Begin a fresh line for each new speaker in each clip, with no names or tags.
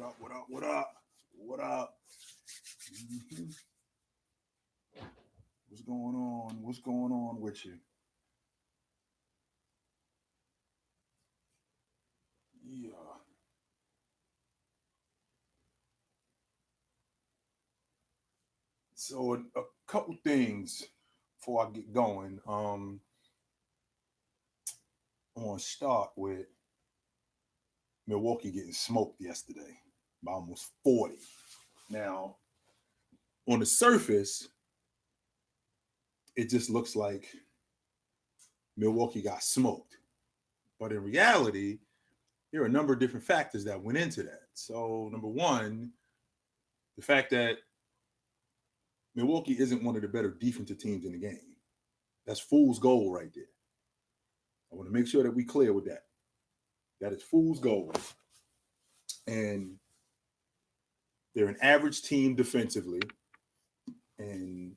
up? What up? What up? What up? Mhm. What's going on? What's going on with you? Yeah. So a couple things before I get going. I want to start with Milwaukee getting smoked yesterday by almost 40. Now, on the surface, it just looks like Milwaukee got smoked. But in reality, there are a number of different factors that went into that. So, number one, the fact that Milwaukee isn't one of the better defensive teams in the game. That's fool's gold right there. I want to make sure that we clear with that. That is fool's gold. And they're an average team defensively, and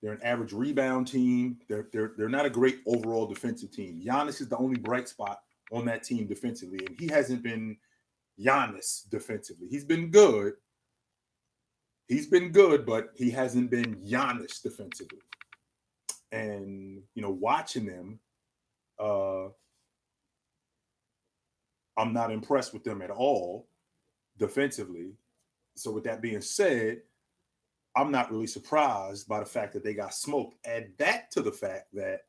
they're an average rebound team. They're not a great overall defensive team. Giannis is the only bright spot on that team defensively, and he hasn't been Giannis defensively. He's been good. He's been good, but he hasn't been Giannis defensively. And watching them, uh, I'm not impressed with them at all defensively. So with that being said, I'm not really surprised by the fact that they got smoked. Add that to the fact that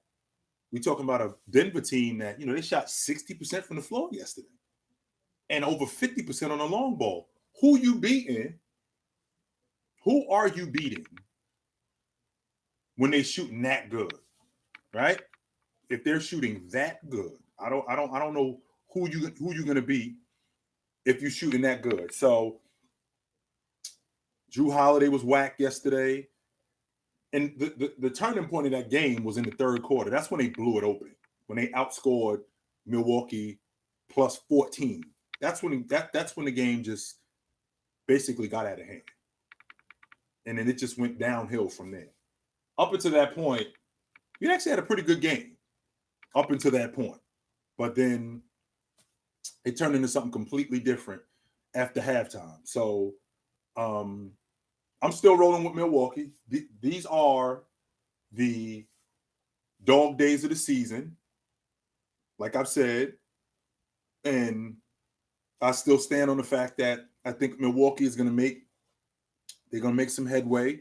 we're talking about a Denver team that, they shot 60% from the floor yesterday and over 50% on the long ball. Who you beating? Who are you beating when they shooting that good? Right? If they're shooting that good, I don't know who you're gonna beat if you're shooting that good. So Drew Holiday was whacked yesterday. And the turning point of that game was in the third quarter. That's when they blew it open. When they outscored Milwaukee plus 14. That's when the game just basically got out of hand. And then it just went downhill from there. Up until that point, you actually had a pretty good game. Up until that point. But then it turned into something completely different after halftime. So um, I'm still rolling with Milwaukee. These are the dog days of the season, like I've said, and I still stand on the fact that I think Milwaukee is going to make some headway,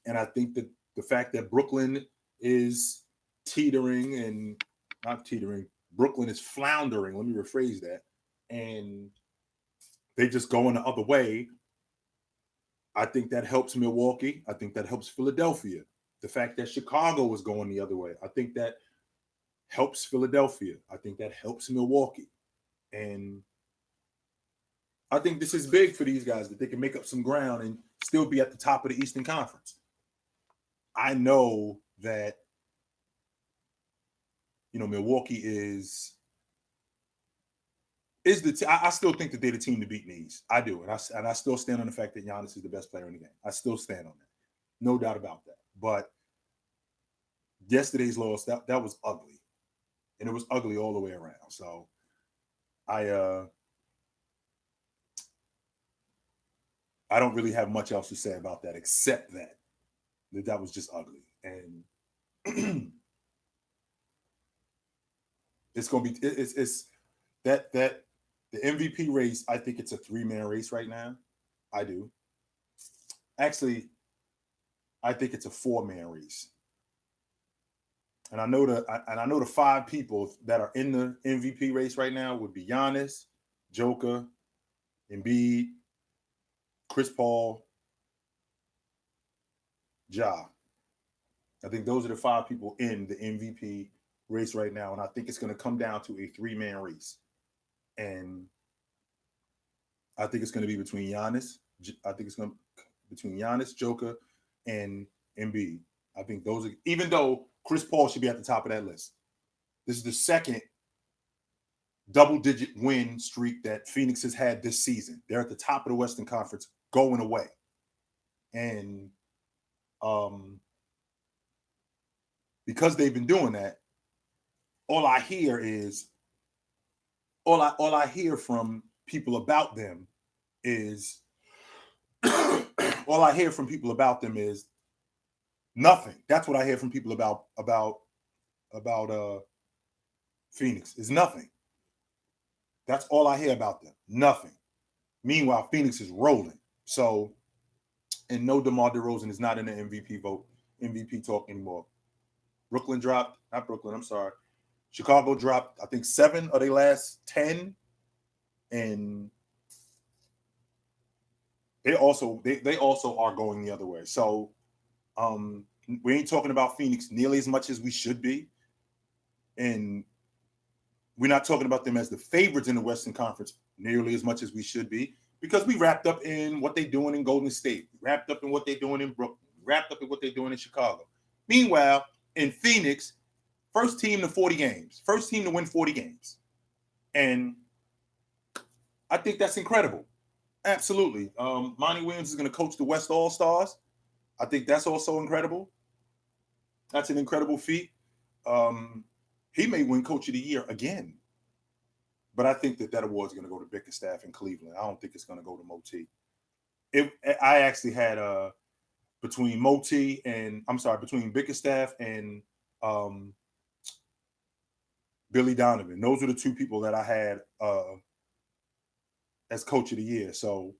and I think that the fact that Brooklyn is teetering and not teetering, Brooklyn is floundering. Let me rephrase that, and they just going the other way. I think that helps Milwaukee. I think that helps Philadelphia. The fact that Chicago is going the other way, I think that helps Philadelphia. I think that helps Milwaukee. And I think this is big for these guys that they can make up some ground and still be at the top of the Eastern Conference. I know that Milwaukee is I still think that they're the team to beat in the East. I do, and I still stand on the fact that Giannis is the best player in the game. I still stand on that, no doubt about that. But yesterday's loss that was ugly, and it was ugly all the way around. So I I don't really have much else to say about that except that was just ugly, and it's gonna be it's that the MVP race. I think it's a 3-man race right now. I do actually. I think it's a 4-man race, and I know the 5 people that are in the MVP race right now would be Giannis, Joker, Embiid, Chris Paul, Ja. I think those are the 5 people in the MVP race right now, and I think it's going to come down to a 3-man race, and I think it's going to be between Giannis. I think it's going to between Giannis, Joker, and Embiid. I think those are, even though Chris Paul should be at the top of that list. This is the second double-digit win streak that Phoenix has had this season. They're at the top of the Western Conference going away. And because they've been doing that, all I hear is all I hear from people about them is all I hear from people about them is nothing. That's what I hear from people about Phoenix is nothing. That's all I hear about them. Nothing. Meanwhile, Phoenix is rolling. So, and no, DeMar DeRozan is not in the MVP talk anymore. Brooklyn dropped, not Brooklyn, I'm sorry. Chicago dropped, I think 7 of their last 10. And they also are going the other way. So we ain't talking about Phoenix nearly as much as we should be. And we're not talking about them as the favorites in the Western Conference nearly as much as we should be, because we wrapped up in what they're doing in Golden State, wrapped up in what they're doing in Brooklyn, wrapped up in what they're doing in Chicago. Meanwhile, in Phoenix, first team to 40 games, first team to win 40 games. And I think that's incredible. Absolutely. Monty Williams is going to coach the West All-Stars. I think that's also incredible. That's an incredible feat. He may win Coach of the Year again. But I think that award's going to go to Bickerstaff in Cleveland. I don't think it's going to go to Moti. I actually had between Bickerstaff and Billy Donovan. Those are the two people that I had as Coach of the Year. So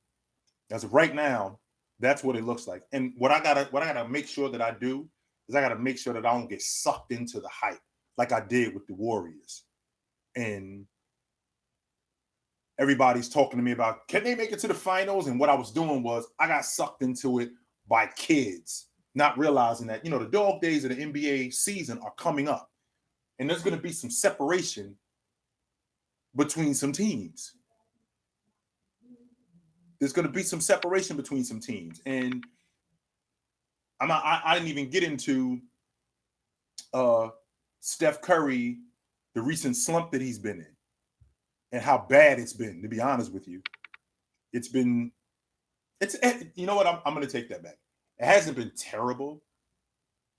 as of right now, that's what it looks like. And what I gotta make sure that I do is I gotta make sure that I don't get sucked into the hype like I did with the Warriors. And everybody's talking to me about, can they make it to the finals? And what I was doing was I got sucked into it by kids, not realizing that, the dog days of the NBA season are coming up. And there's going to be some separation between some teams. There's going to be some separation between some teams. And I didn't even get into Steph Curry, the recent slump that he's been in, and how bad it's been, to be honest with you. You know what? I'm going to take that back. It hasn't been terrible,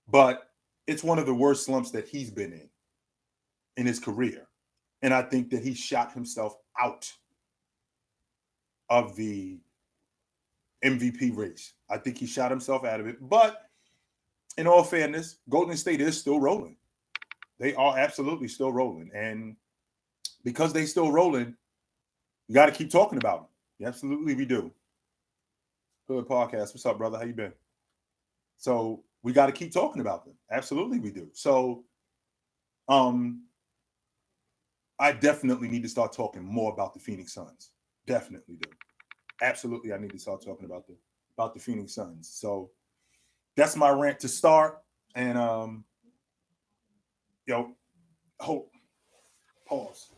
but it's one of the worst slumps that he's been in his career. And I think that he shot himself out of the MVP race. I think he shot himself out of it. But in all fairness, Golden State is still rolling. They are absolutely still rolling. And because they still rolling, you got to keep talking about them. Absolutely, we do. Hood Podcast. What's up, brother? How you been? So we got to keep talking about them. Absolutely, we do. So I definitely need to start talking more about the Phoenix Suns. Definitely do. Absolutely, I need to start talking about the Phoenix Suns. So that's my rant to start. And pause.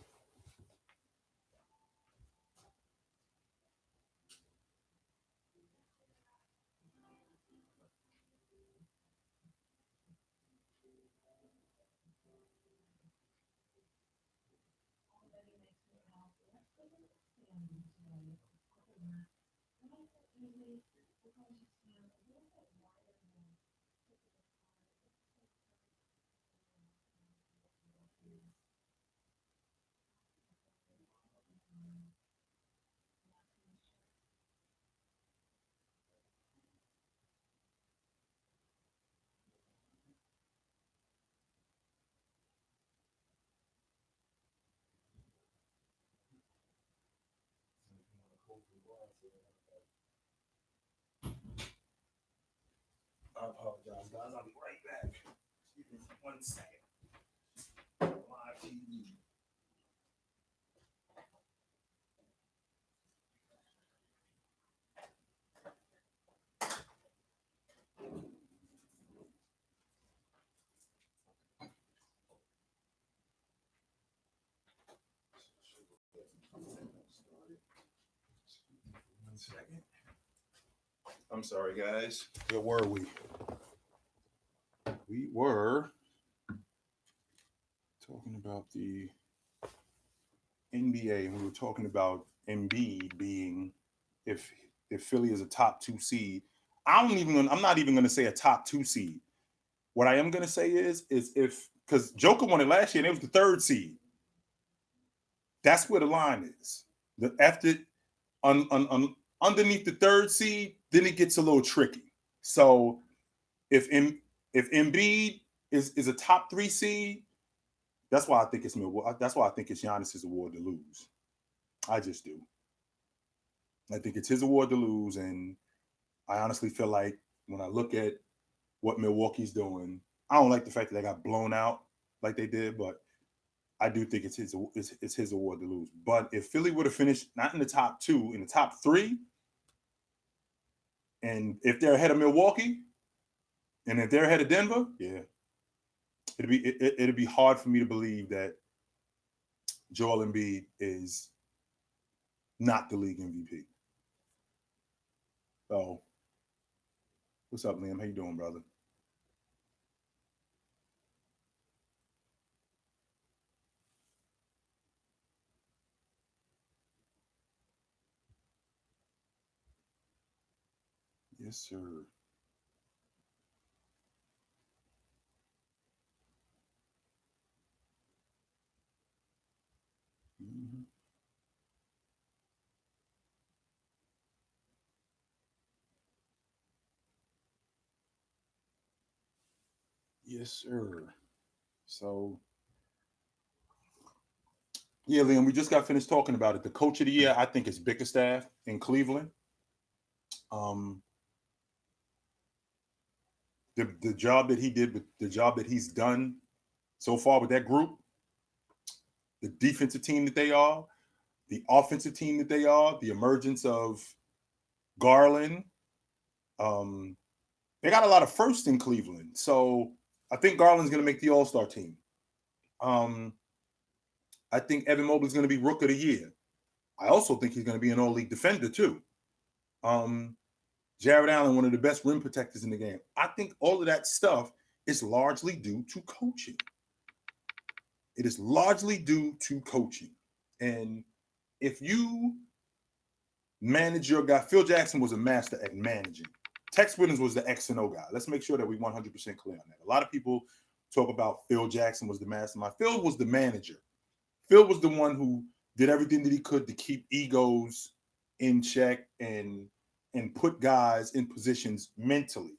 I apologize, guys. I'll be right back. Give me 1 second. Live TV. Second. I'm sorry, guys. Where were we? We were talking about the NBA, and we were talking about Embiid being, if Philly is a top 2 seed. I'm not even going to say a top 2 seed. What I am going to say is if, because Joker won it last year and it was the 3rd seed. That's where the line is. underneath the third seed, then it gets a little tricky. So if Embiid is a top 3 seed, that's why I think it's Milwaukee. That's why I think it's Giannis's award to lose. I just do. I think it's his award to lose, and I honestly feel like when I look at what Milwaukee's doing, I don't like the fact that they got blown out like they did, but I do think it's his award to lose. But if Philly would have finished not in the top 2, in the top 3, and if they're ahead of Milwaukee, and if they're ahead of Denver, yeah, it'd be hard for me to believe that Joel Embiid is not the league MVP. So, what's up, Liam? How you doing, brother? Yes, sir. Mm-hmm. Yes, sir. So, yeah, Liam, we just got finished talking about it. The coach of the year, I think, is Bickerstaff in Cleveland. Um, the job that he did with the job that he's done so far with that group, the defensive team that they are, the offensive team that they are, the emergence of Garland. Um, they got a lot of firsts in Cleveland, so I think Garland's going to make the All Star team. Um, I think Evan Mobley's going to be Rook of the Year. I also think he's going to be an All League defender too. Um, Jared Allen, one of the best rim protectors in the game. I think all of that stuff is largely due to coaching. It is largely due to coaching. And if you manage your guy, Phil Jackson was a master at managing. Tex Williams was the X and O guy. Let's make sure that we're 100% clear on that. A lot of people talk about Phil Jackson was the mastermind. Phil was the manager. Phil was the one who did everything that he could to keep egos in check and put guys in positions mentally.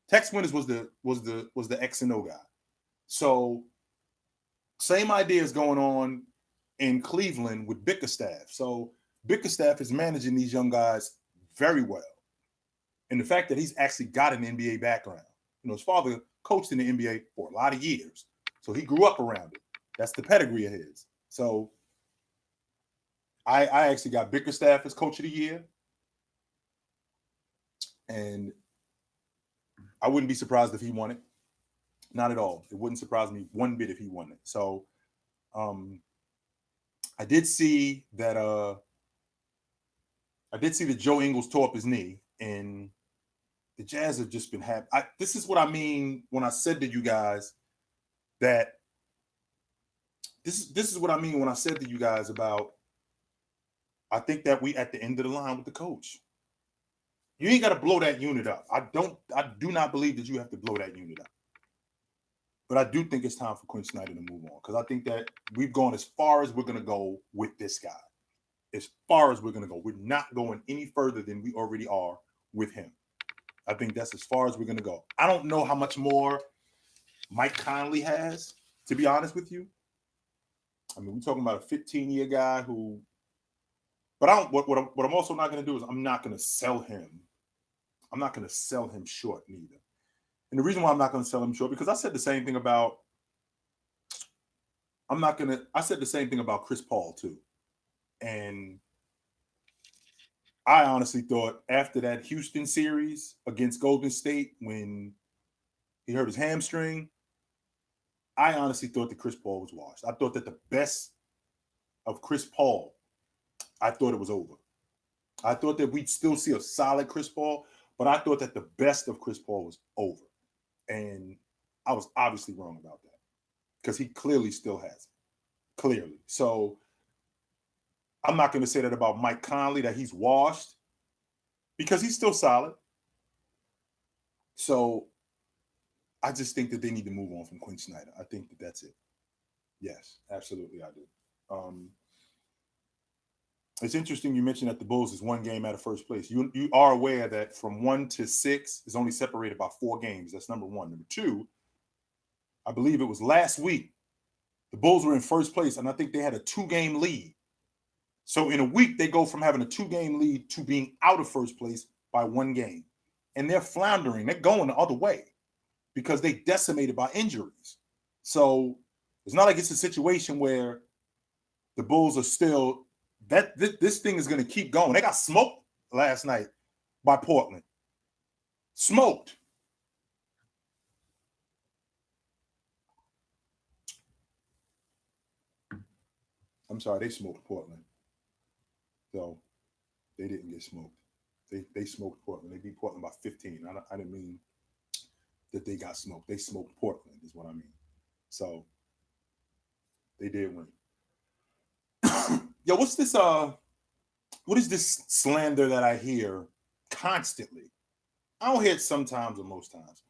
Tex Winters was the X and O guy. So same idea is going on in Cleveland with Bickerstaff. So Bickerstaff is managing these young guys very well. And the fact that he's actually got an NBA background. You know, his father coached in the NBA for a lot of years. So he grew up around it. That's the pedigree of his. So I actually got Bickerstaff as coach of the year. And I wouldn't be surprised if he won it. Not at all. It wouldn't surprise me one bit if he won it. So um I did see that Joe Ingles tore up his knee, and the Jazz have just been happy. This is what I mean when I said to you guys that this is what I mean when I said to you guys about I think that we at the end of the line with the coach. You ain't got to blow that unit up. I do not believe that you have to blow that unit up. But I do think it's time for Quinn Snyder to move on because I think that we've gone as far as we're going to go with this guy. As far as we're going to go. We're not going any further than we already are with him. I think that's as far as we're going to go. I don't know how much more Mike Conley has, to be honest with you. I mean, we're talking about a 15-year guy who, but I don't. What I'm also not going to do is I'm not going to sell him. I'm not going to sell him short neither. And the reason why I'm not going to sell him short because I said the same thing about. I said the same thing about Chris Paul too, and I honestly thought after that Houston series against Golden State when he hurt his hamstring, I honestly thought that Chris Paul was washed. I thought that the best of Chris Paul, I thought it was over. I thought that we'd still see a solid Chris Paul, but I thought that the best of Chris Paul was over. And I was obviously wrong about that because he clearly still has it. Clearly. So I'm not going to say that about Mike Conley, that he's washed because he's still solid. So I just think that they need to move on from Quinn Snyder. I think that that's it. Yes, absolutely, I do. It's interesting you mentioned that the Bulls is one game out of first place. You are aware that from 1 to 6 is only separated by 4 games. That's number one. Number two, I believe it was last week, the Bulls were in first place, and I think they had a 2-game lead. So in a week, they go from having a 2-game lead to being out of first place by 1 game. And they're floundering. They're going the other way because they decimated by injuries. So it's not like it's a situation where the Bulls are still this thing is going to keep going. They got smoked last night by Portland. Smoked. I'm sorry, they smoked Portland. So they didn't get smoked. They smoked Portland. They beat Portland by 15. I didn't mean that they got smoked. They smoked Portland is what I mean. So they did win. Yo, what is this slander that I hear constantly? I don't hear it sometimes or most times.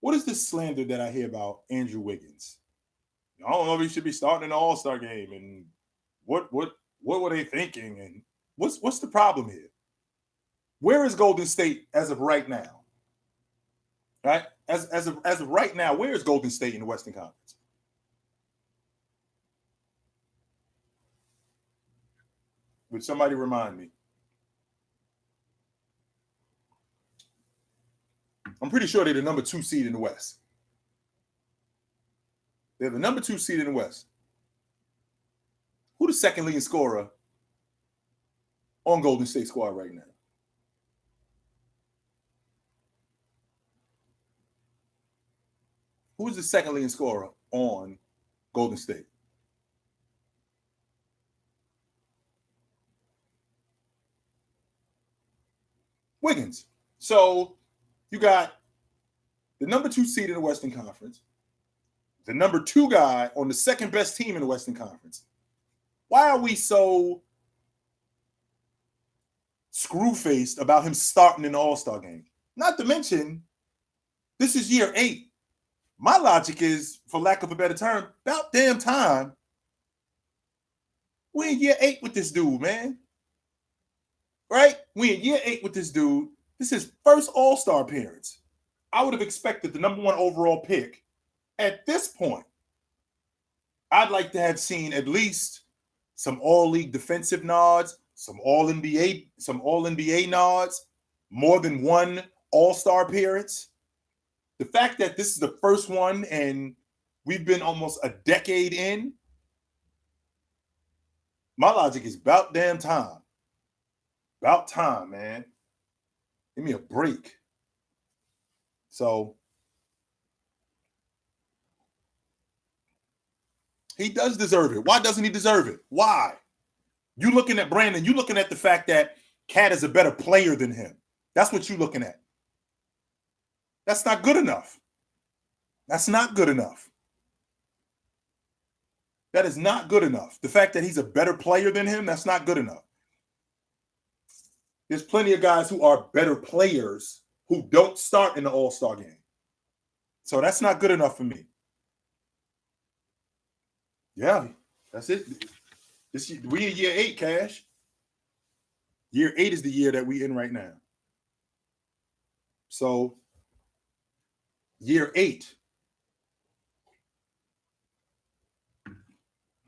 What is this slander that I hear about Andrew Wiggins? I don't know if he should be starting an All-Star game, and what were they thinking, and what's the problem here? Where is Golden State as of right now? Right? As of right now, where is Golden State in the Western Conference? Would somebody remind me? I'm pretty sure they're the number 2 seed in the West. They're the number 2 seed in the West. Who the second leading scorer on Golden State squad right now? Who is the second leading scorer on Golden State? Wiggins. So you got the number 2 seed in the Western Conference, the number 2 guy on the second best team in the Western Conference. Why are we so screw-faced about him starting in the All-Star game? Not to mention, this is year 8. My logic is, for lack of a better term, about damn time. We in year 8 with this dude, man. Right? We in year 8 with this dude. This is his first All-Star appearance. I would have expected the number 1 overall pick at this point. I'd like to have seen at least some all-league defensive nods, some all-NBA nods, more than 1 All-Star appearance. The fact that this is the first one and we've been almost a decade in, my logic is about damn time. About time, man. Give me a break. So he does deserve it. Why doesn't he deserve it? Why? You looking at Brandon, you looking at the fact that Cat is a better player than him. That's what you're looking at. That's not good enough. That's not good enough. That is not good enough. The fact that he's a better player than him, that's not good enough. There's plenty of guys who are better players who don't start in the All-Star game. So that's not good enough for me. Yeah, that's it. We in year 8, Cash. Year 8 is the year that we in right now. So year 8.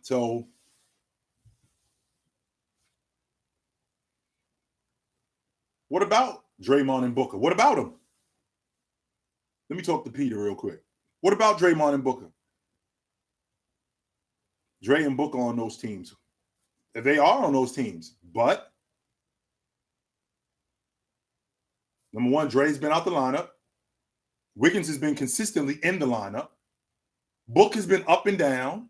So what about Draymond and Booker? What about them? Let me talk to Peter real quick. What about Draymond and Booker? Dre and Booker on those teams. They are on those teams, but number 1, Dre's been out the lineup. Wiggins has been consistently in the lineup. Book has been up and down.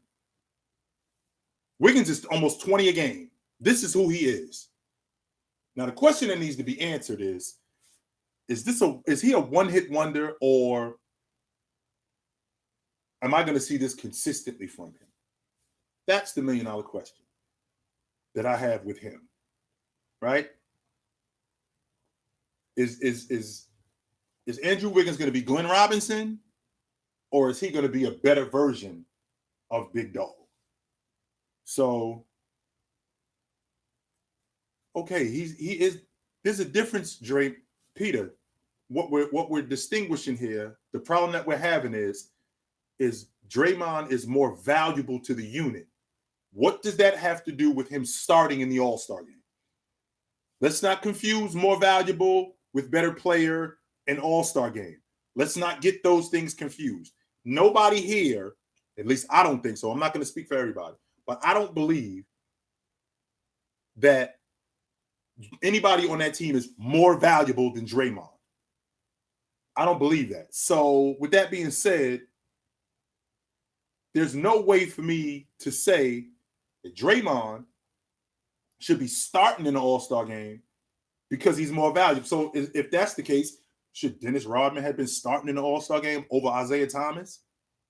Wiggins is almost 20 a game. This is who he is. Now, the question that needs to be answered is he a one-hit wonder, or am I going to see this consistently from him? That's the million-dollar question that I have with him, right? Is Andrew Wiggins going to be Glenn Robinson, or is he going to be a better version of Big Dog? So Okay, he is. There's a difference, Drake. Peter, what we're distinguishing here, the problem that we're having is Draymond is more valuable to the unit. What does that have to do with him starting in the All-Star game? Let's not confuse more valuable with better player and All-Star game. Let's not get those things confused. Nobody here, at least I don't think so. I'm not going to speak for everybody, but I don't believe that anybody on that team is more valuable than Draymond. I don't believe that. So, with that being said, there's no way for me to say that Draymond should be starting in the All-Star game because he's more valuable. So, if that's the case, should Dennis Rodman have been starting in the All-Star game over Isaiah Thomas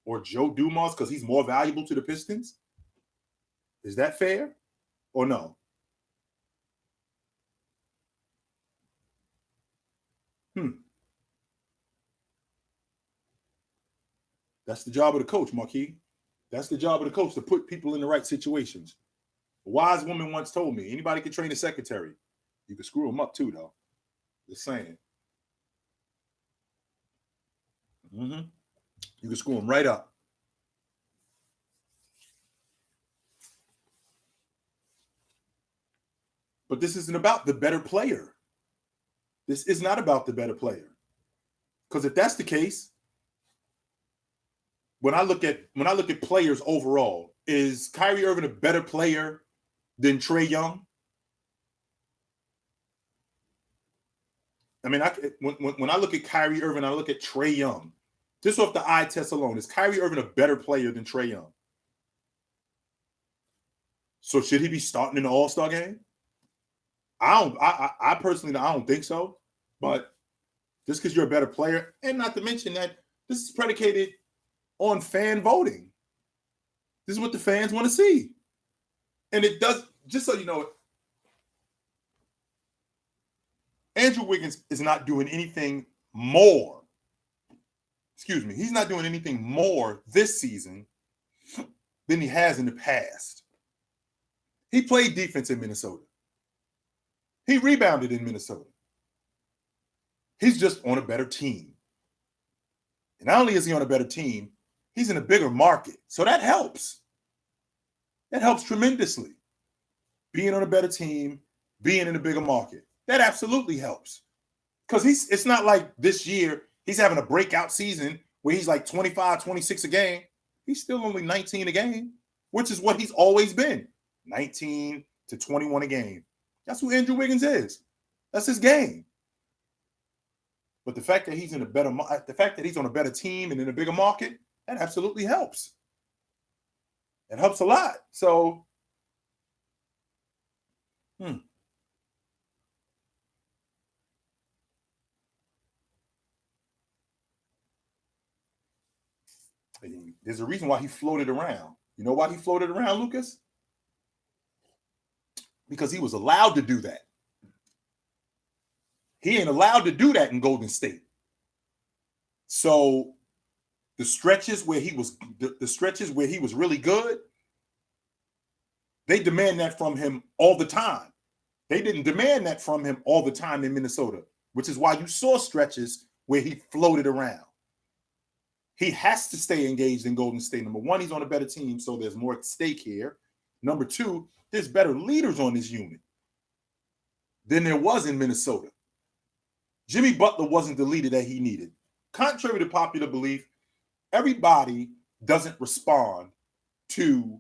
or Joe Dumars because he's more valuable to the Pistons? Is that fair or no? That's the job of the coach, Marquis. That's the job of the coach, to put people in the right situations. A wise woman once told me, anybody can train a secretary. You can screw them up too, though. Just saying. You can screw them right up. But this isn't about the better player. This is not about the better player. Because if that's the case, when I look at players overall, is Kyrie Irving a better player than Trae Young? I mean, when I look at Kyrie Irving, I look at Trae Young. Just off the eye test alone, is Kyrie Irving a better player than Trae Young? So should he be starting in the All-Star game? I personally I don't think so. But just because you're a better player, and not to mention that this is predicated on fan voting. This is what the fans want to see. And it does, just so you know, Andrew Wiggins is not doing anything more. Excuse me. He's not doing anything more this season than he has in the past. He played defense in Minnesota. He rebounded in Minnesota. He's just on a better team. And not only is he on a better team, he's in a bigger market. So that helps. That helps tremendously. Being on a better team, being in a bigger market. That absolutely helps. Because it's not like this year he's having a breakout season where he's like 25, 26 a game. He's still only 19 a game, which is what he's always been. 19 to 21 a game. That's who Andrew Wiggins is. That's his game. But the fact that he's on a better team and in a bigger market, that absolutely helps. It helps a lot. So, there's a reason why he floated around. You know why he floated around, Lucas? Because he was allowed to do that. He ain't allowed to do that in Golden State. So the stretches where he was really good, they demand that from him all the time. They didn't demand that from him all the time in Minnesota, which is why you saw stretches where he floated around. He has to stay engaged in Golden State. Number one, he's on a better team, so there's more at stake here. Number two, there's better leaders on this unit than there was in Minnesota. Jimmy Butler wasn't the leader that he needed. Contrary to popular belief, everybody doesn't respond to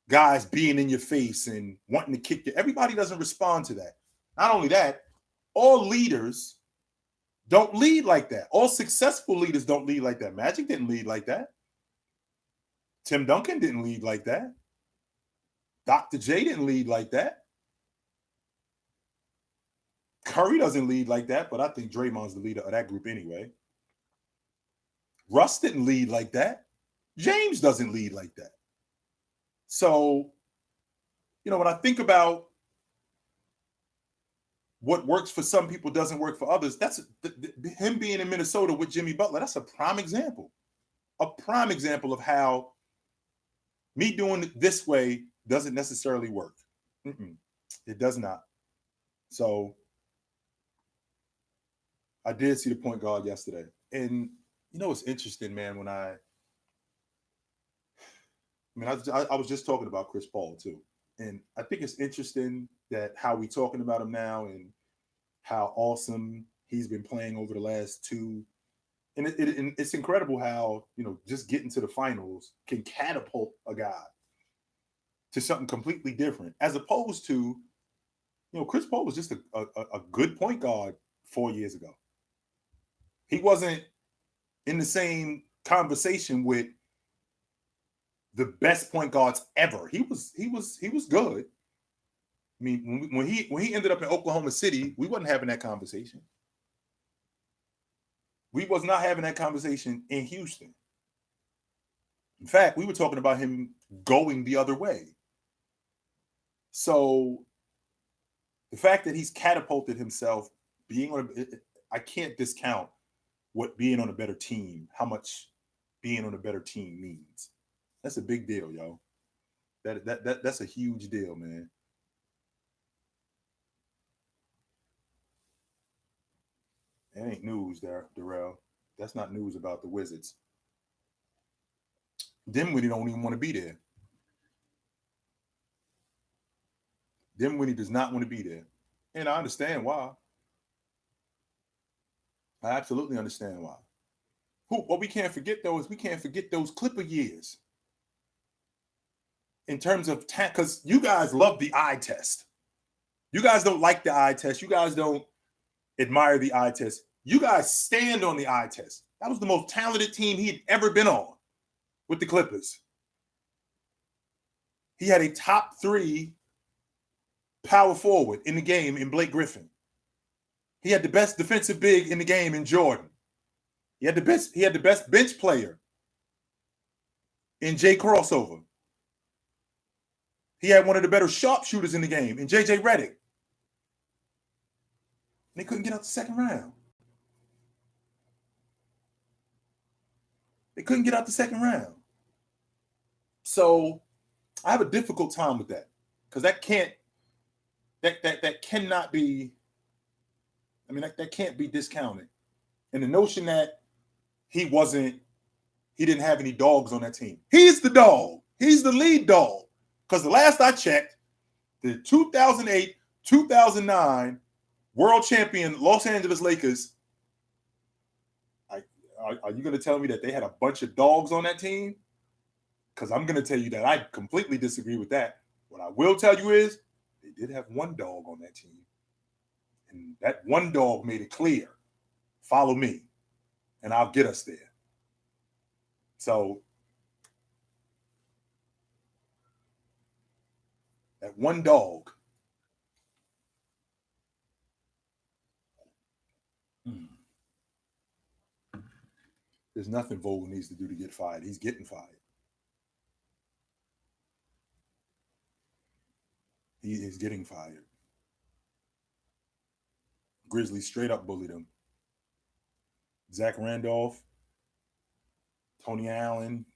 guys being in your face and wanting to kick you. Everybody doesn't respond to that. Not only that, all leaders don't lead like that. All successful leaders don't lead like that. Magic didn't lead like that. Tim Duncan didn't lead like that. Dr. J didn't lead like that. Curry doesn't lead like that, but I think Draymond's the leader of that group anyway. Russ didn't lead like that. James doesn't lead like that. So, when I think about what works for some people doesn't work for others, that's him being in Minnesota with Jimmy Butler. That's a prime example. A prime example of how me doing it this way doesn't necessarily work. It does not. So I did see the point guard yesterday. And you know what's interesting, man, when I was just talking about Chris Paul too. And I think it's interesting that how we talking about him now and how awesome he's been playing over the last two. And it's incredible how, just getting to the finals can catapult a guy to something completely different, as opposed to, Chris Paul was just a good point guard 4 years ago. He wasn't in the same conversation with the best point guards ever. He was good. I mean, when he ended up in Oklahoma City, we wasn't having that conversation. We was not having that conversation in Houston. In fact, we were talking about him going the other way. So the fact that he's catapulted himself, I can't discount what being on a better team, how much being on a better team means. That's a big deal, yo. That's a huge deal, man. It ain't news there, Darrell. That's not news about the Wizards. Dinwiddie don't even want to be there. Dinwiddie does not want to be there. And I understand why. I absolutely understand why. What we can't forget, though, is we can't forget those Clipper years. In terms of because you guys love the eye test. You guys don't like the eye test. You guys don't admire the eye test. You guys stand on the eye test. That was the most talented team he'd ever been on with the Clippers. He had a top 3 power forward in the game in Blake Griffin. He had the best defensive big in the game in Jordan. He had the best bench player in Jay Crossover. He had one of the better sharpshooters in the game in JJ Redick. They couldn't get out the second round. They couldn't get out the second round. So I have a difficult time with that because that cannot be. I mean, that can't be discounted. And the notion that he didn't have any dogs on that team. He's the dog. He's the lead dog. Because the last I checked, the 2008, 2009 world champion Los Angeles Lakers. Are you going to tell me that they had a bunch of dogs on that team? Because I'm going to tell you that I completely disagree with that. What I will tell you is they did have one dog on that team. And that one dog made it clear, follow me, and I'll get us there. So that one dog. There's nothing Vogel needs to do to get fired. He's getting fired. He is getting fired. Grizzlies straight up bullied him. Zach Randolph, Tony Allen,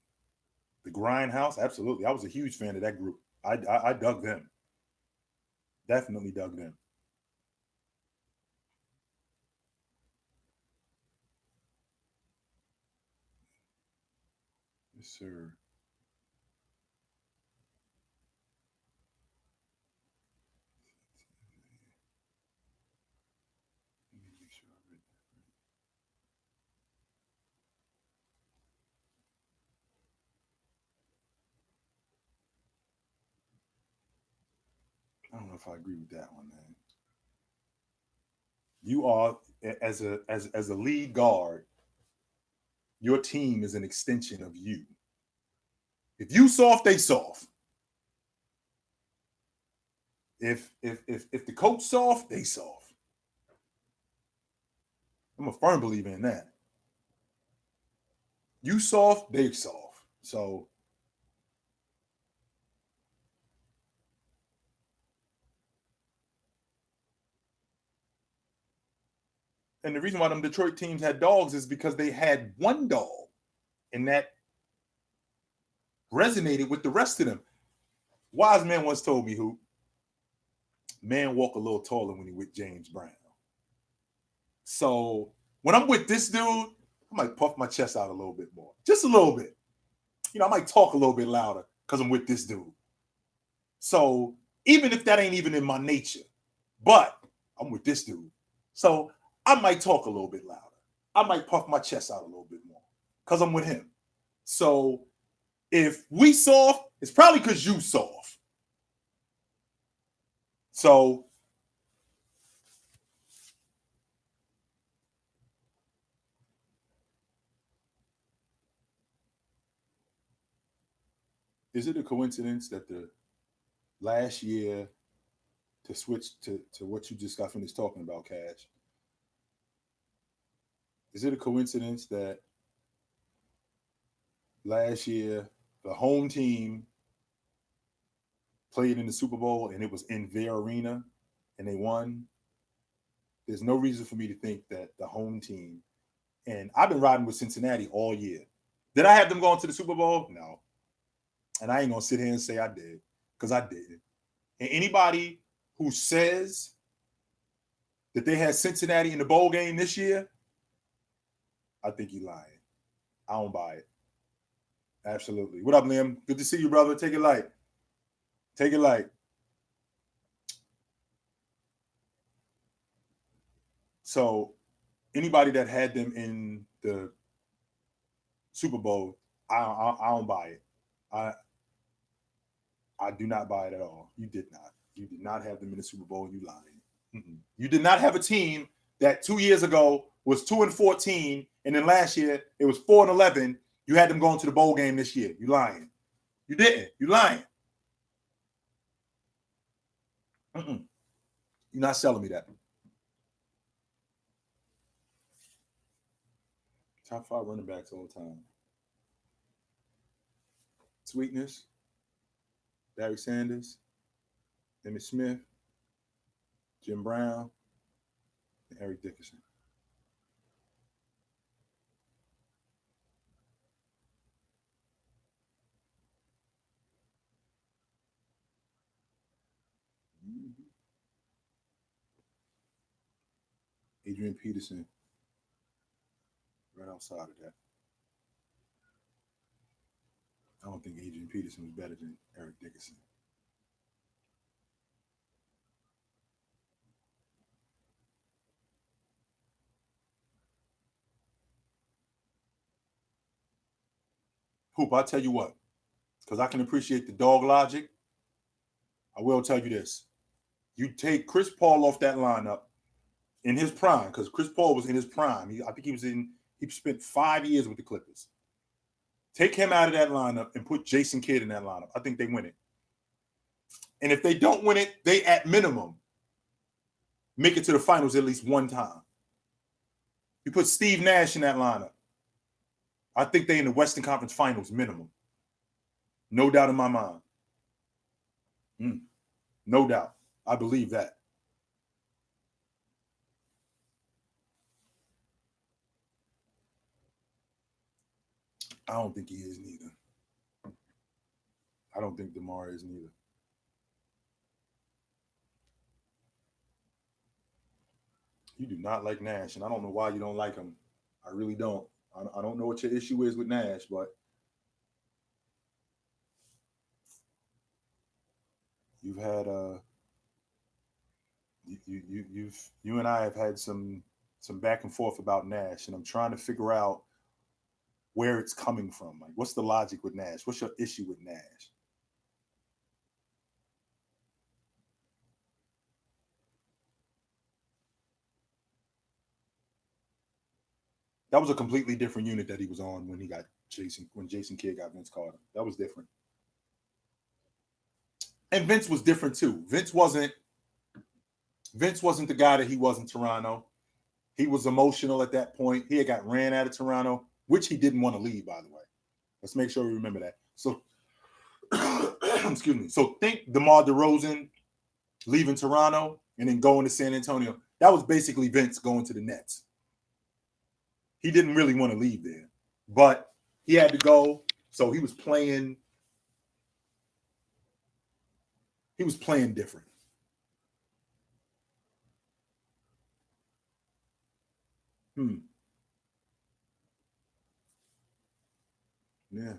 the Grindhouse, absolutely. I was a huge fan of that group. I dug them. Definitely dug them. Yes, sir. I don't know if I agree with that one, man. You are as a lead guard, your team is an extension of you. If you soft, they soft. If the coach soft, they soft. I'm a firm believer in that. You soft, they soft. So and the reason why them Detroit teams had dogs is because they had one dog, and that resonated with the rest of them. Wise man once told me, who man walk a little taller when he with James Brown. So when I'm with this dude, I might puff my chest out a little bit more. Just a little bit. I might talk a little bit louder because I'm with this dude. So even if that ain't even in my nature, but I'm with this dude. So I might talk a little bit louder. I might puff my chest out a little bit more because I'm with him. So if we soft, it's probably because you soft. So is it a coincidence that the last year, to switch to what you just got finished talking about, Cash, is it a coincidence that last year the home team played in the Super Bowl and it was in their arena and they won? There's no reason for me to think that the home team, and I've been riding with Cincinnati all year. Did I have them going to the Super Bowl? No. And I ain't going to sit here and say I did, because I didn't. And anybody who says that they had Cincinnati in the bowl game this year, I think you're lying. I don't buy it. Absolutely. What up, Liam? Good to see you, brother. Take it light. Take it light. So anybody that had them in the Super Bowl, I don't buy it. I do not buy it at all. You did not. You did not have them in the Super Bowl. You lying. Mm-mm. You did not have a team that 2 years ago was 2-14, and then last year it was 4-11. You had them going to the bowl game this year. You lying. You didn't. You lying. Mm-mm. You're not selling me that. Top 5 running backs all the time. Sweetness, Barry Sanders, Emmitt Smith, Jim Brown, and Eric Dickerson. Mm-hmm. Adrian Peterson, right outside of that. I don't think Adrian Peterson was better than Eric Dickerson. Hoop, I'll tell you what, because I can appreciate the dog logic. I will tell you this. You take Chris Paul off that lineup in his prime, because Chris Paul was in his prime. I think he spent 5 years with the Clippers. Take him out of that lineup and put Jason Kidd in that lineup. I think they win it. And if they don't win it, they at minimum make it to the finals at least one time. You put Steve Nash in that lineup. I think they in the Western Conference Finals minimum. No doubt in my mind. No doubt. I believe that. I don't think he is neither. I don't think DeMar is neither. You do not like Nash, and I don't know why you don't like him. I really don't. I don't know what your issue is with Nash, but you've had you and I have had some back and forth about Nash, and I'm trying to figure out where it's coming from. Like, what's the logic with Nash? What's your issue with Nash? That was a completely different unit that he was on when Jason Kidd got Vince Carter. That was different. And Vince was different too. Vince wasn't the guy that he was in Toronto. He was emotional at that point. He had got ran out of Toronto, which he didn't want to leave, by the way. Let's make sure we remember that. So, excuse me. So think DeMar DeRozan leaving Toronto and then going to San Antonio. That was basically Vince going to the Nets. He didn't really want to leave there, but he had to go. So he was playing. He was playing different. Hmm. Yeah.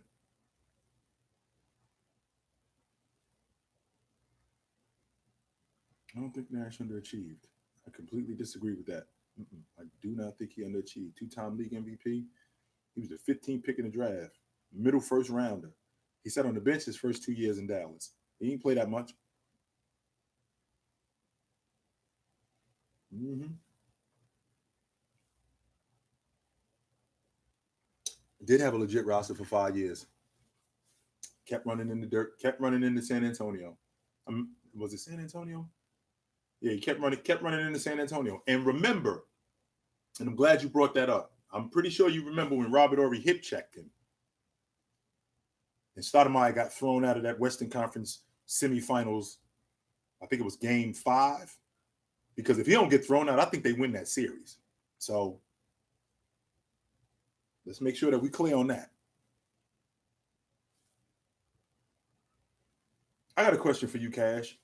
I don't think Nash underachieved. I completely disagree with that. I do not think he underachieved. Two-time league MVP. He was the 15th pick in the draft, middle first rounder. He sat on the bench his first 2 years in Dallas. He didn't play that much. Mm-hmm. Did have a legit roster for 5 years. Kept running in the dirt. Kept running into San Antonio. Was it San Antonio? Yeah, he kept running into San Antonio. And remember, and I'm glad you brought that up. I'm pretty sure you remember when Robert Ory hip checked him, and Stoudemire got thrown out of that Western Conference semifinals. I think it was Game 5. Because if he don't get thrown out, I think they win that series. So let's make sure that we clear on that. I got a question for you, Cash.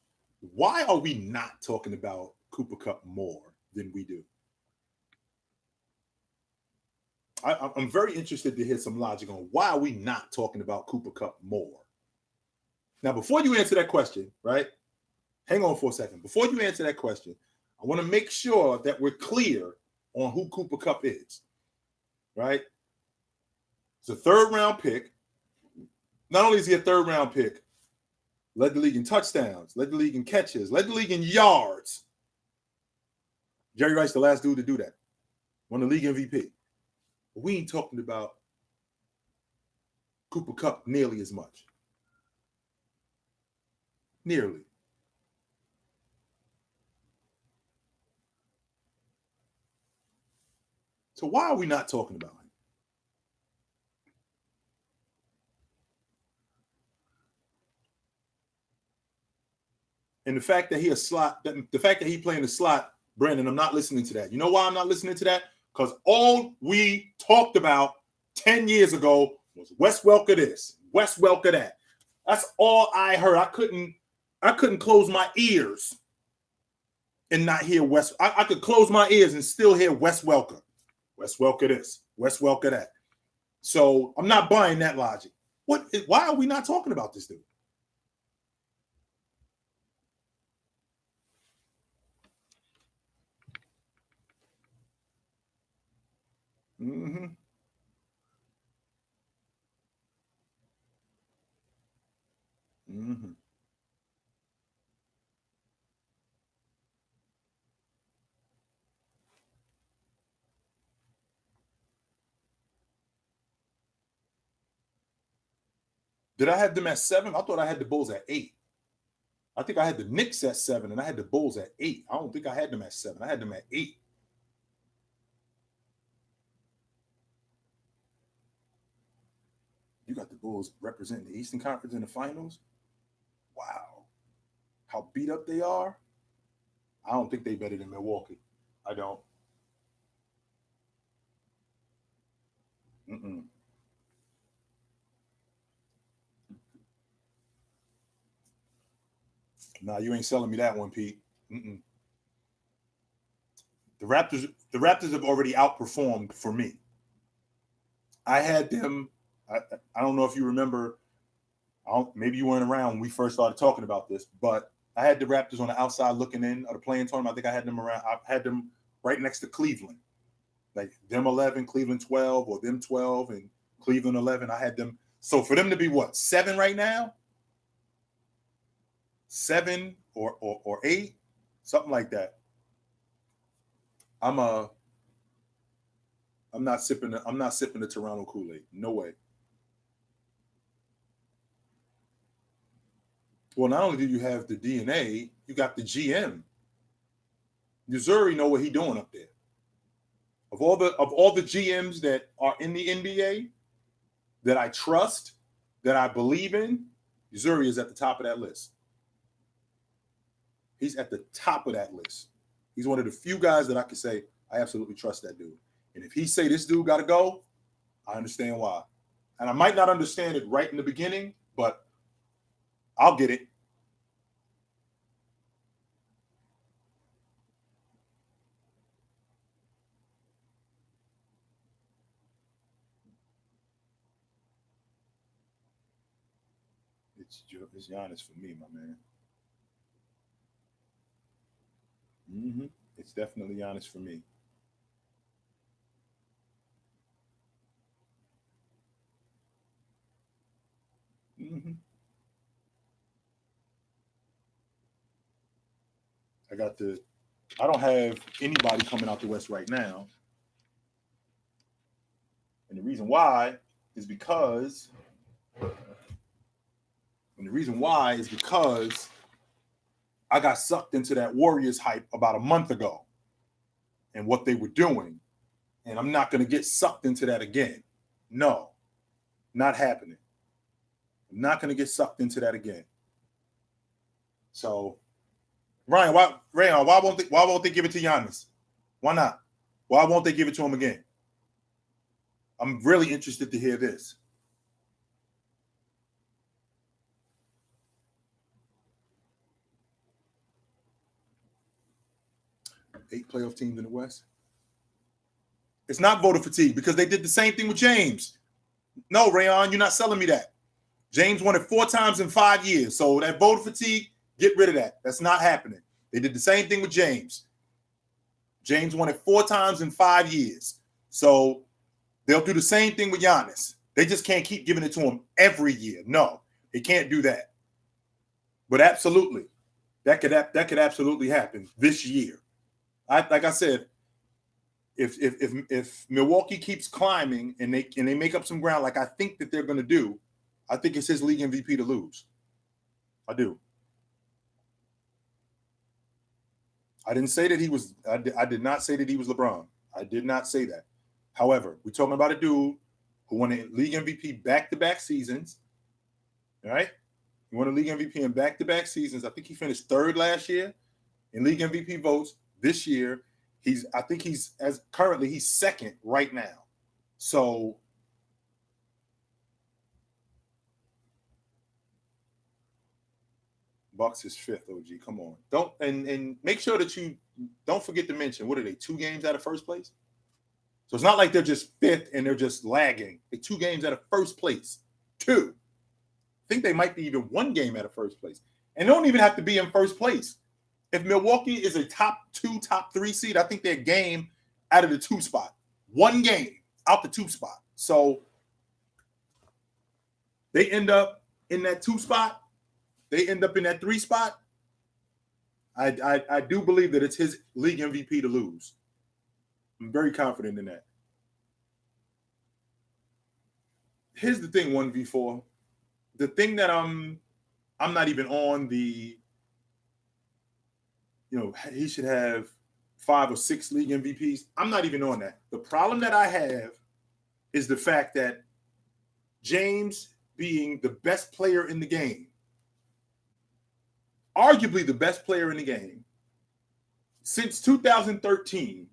Why are we not talking about Cooper Cup more than we do? I'm very interested to hear some logic on why are we not talking about Cooper Cup more. Now, before you answer that question, right? Hang on for a second. Before you answer that question, I want to make sure that we're clear on who Cooper Cup is, right? It's a third round pick. Not only is he a third round pick, led the league in touchdowns, led the league in catches, led the league in yards. Jerry Rice, the last dude to do that, won the league MVP. But we ain't talking about Cooper Cup nearly as much. Nearly. So why are we not talking about him? And the fact that he a slot, the fact that he playing the slot, Brandon, I'm not listening to that. You know why I'm not listening to that? Because all we talked about 10 years ago was Wes Welker this, Wes Welker that. That's all I heard. I couldn't close my ears and not hear Wes. I could close my ears and still hear Wes Welker. Wes Welker this, Wes Welker that. So I'm not buying that logic. Why are we not talking about this dude? Mm-hmm. Mm-hmm. Did I have them at 7? I thought I had the Bulls at 8. I think I had the Knicks at 7 and I had the Bulls at 8. I don't think I had them at 7. I had them at 8. You got the Bulls representing the Eastern Conference in the finals? Wow. How beat up they are? I don't think they better than Milwaukee. I don't. Mm-mm. Nah, you ain't selling me that one, Pete. Mm-mm. The Raptors have already outperformed for me. I had them. I, I don't know if you remember. Maybe you weren't around when we first started talking about this, but I had the Raptors on the outside looking in of the playing tournament. I think I had them around. I had them right next to Cleveland, like them 11, Cleveland 12, or them 12 and Cleveland 11. I had them. So for them to be what 7 right now, 7 or 8, something like that. I'm a I'm not sipping the Toronto Kool-Aid. No way. Well, not only do you have the DNA, you got the GM. Missouri know what he's doing up there. Of all the GMs that are in the NBA that I trust, that I believe in, Missouri is at the top of that list. He's at the top of that list. He's one of the few guys that I can say I absolutely trust that dude. And if he say this dude got to go, I understand why. And I might not understand it right in the beginning, but I'll get it. It's Giannis for me, my man. Mm-hmm. It's definitely Giannis for me. Mm-hmm. I got the. I don't have anybody coming out the West right now, and the reason why is because. And the reason why is because I got sucked into that Warriors hype about a month ago and what they were doing, and I'm not going to get sucked into that again. No, not happening. I'm not going to get sucked into that again. So, Ryan, why won't they give it to Giannis? Why not? Why won't they give it to him again? I'm really interested to hear this. 8 playoff teams in the West. It's not voter fatigue because they did the same thing with James. No, Rayon, you're not selling me that. James won it 4 times in 5 years. So that voter fatigue, get rid of that. That's not happening. They did the same thing with James. James won it 4 times in 5 years. So they'll do the same thing with Giannis. They just can't keep giving it to him every year. No, they can't do that. But absolutely, that could absolutely happen this year. Like I said, if Milwaukee keeps climbing and they make up some ground like I think that they're going to do, I think it's his league MVP to lose. I do. I didn't say that he was. I did not say that he was LeBron. I did not say that. However, we're talking about a dude who won a league MVP back-to-back seasons. All right, he won a league MVP in back-to-back seasons. I think he finished 3rd last year in league MVP votes. This year, I think he's 2nd right now. So Bucks is 5th. OG, come on, don't and make sure that you don't forget to mention what are they 2 games out of first place. So it's not like they're just 5th and they're just lagging. They're 2 games out of first place. 2. I think they might be even 1 game out of first place, and they don't even have to be in first place. If Milwaukee is a top 2, top 3 seed, I think they're a game out of the 2 spot. 1 game out the 2 spot. So they end up in that 2 spot. They end up in that 3 spot. I do believe that it's his league MVP to lose. I'm very confident in that. Here's the thing, 1v4. The thing that I'm not even on the, he should have 5 or 6 league MVPs. I'm not even on that. The problem that I have is the fact that James being the best player in the game, arguably the best player in the game, since 2013,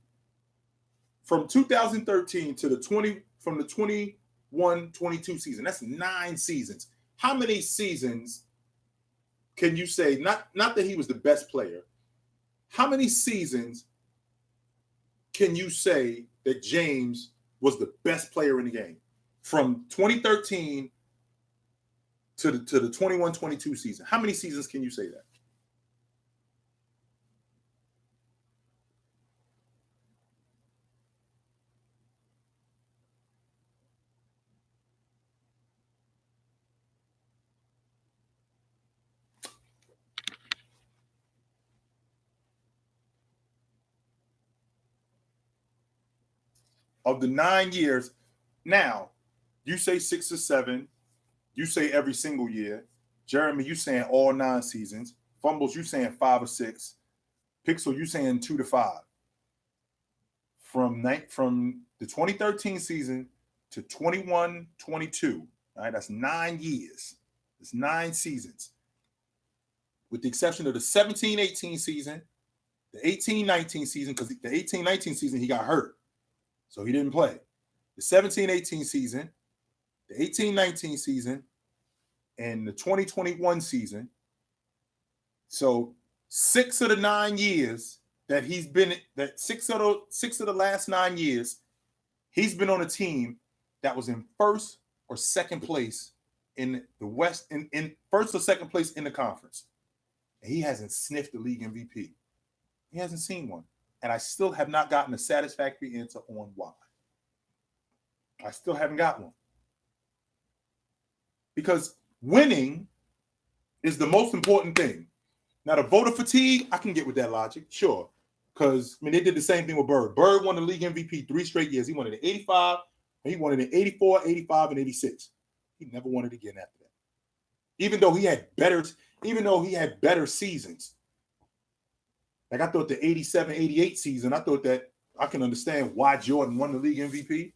from 2013 to the 21-22 season, that's 9 seasons. How many seasons can you say, not that he was the best player, how many seasons can you say that James was the best player in the game? From 2013 to the 21-22 season. How many seasons can you say that? Of the 9 years, now you say 6 or 7, you say every single year. Jeremy, you saying all 9 seasons. Fumbles, you saying 5 or 6. Pixel, you saying 2 to 5. From the 2013 season to 21-22, all right, that's 9 years. It's 9 seasons. With the exception of the 17-18 season, the 18-19 season, because the 18-19 season he got hurt. So he didn't play. The 17-18 season, the 18-19 season, and the 2021 season. So 6 of the 9 years that he's been, that 6 of the last 9 years, he's been on a team that was in 1st or 2nd place in the West, in first or second place in the conference. And he hasn't sniffed the league MVP. He hasn't seen one. And I still have not gotten a satisfactory answer on why. I still haven't got one. Because winning is the most important thing. Now, the voter fatigue, I can get with that logic, sure. Because, I mean, they did the same thing with Bird. Bird won the league MVP 3 straight years. He won it in 85, he won it in 84, 85, and 86. He never won it again after that. Even though he had better seasons. Like, I thought the 87, 88 season, I thought that I can understand why Jordan won the league MVP.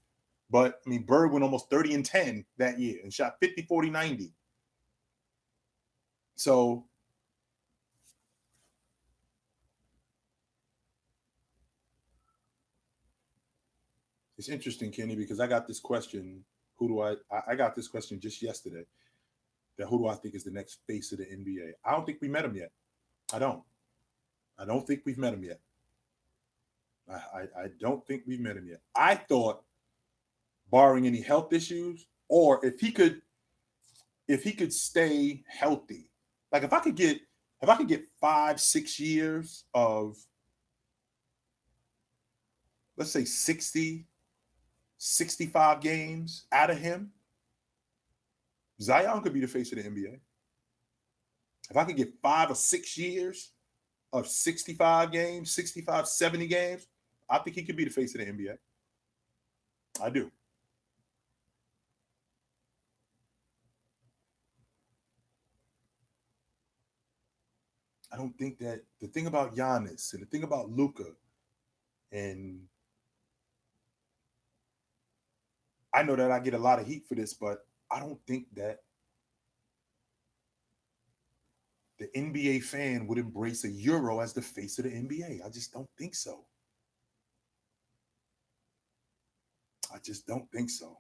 But, I mean, Bird went almost 30 and 10 that year and shot 50, 40, 90. So, it's interesting, Kenny, because I got this question. I got this question just yesterday. That who do I think is the next face of the NBA? I don't think we met him yet. I don't. I don't think we've met him yet. I don't think we've met him yet. I thought, barring any health issues, or if he could stay healthy, like if I could get 5-6 years of, let's say 60, 65 games out of him, Zion could be the face of the NBA. If I could get 5 or 6 years of 65 games, 65, 70 games, I think he could be the face of the NBA. I do. I don't think that the thing about Giannis and the thing about Luka, and I know that I get a lot of heat for this, but I don't think that the NBA fan would embrace a Euro as the face of the NBA. I just don't think so. I just don't think so.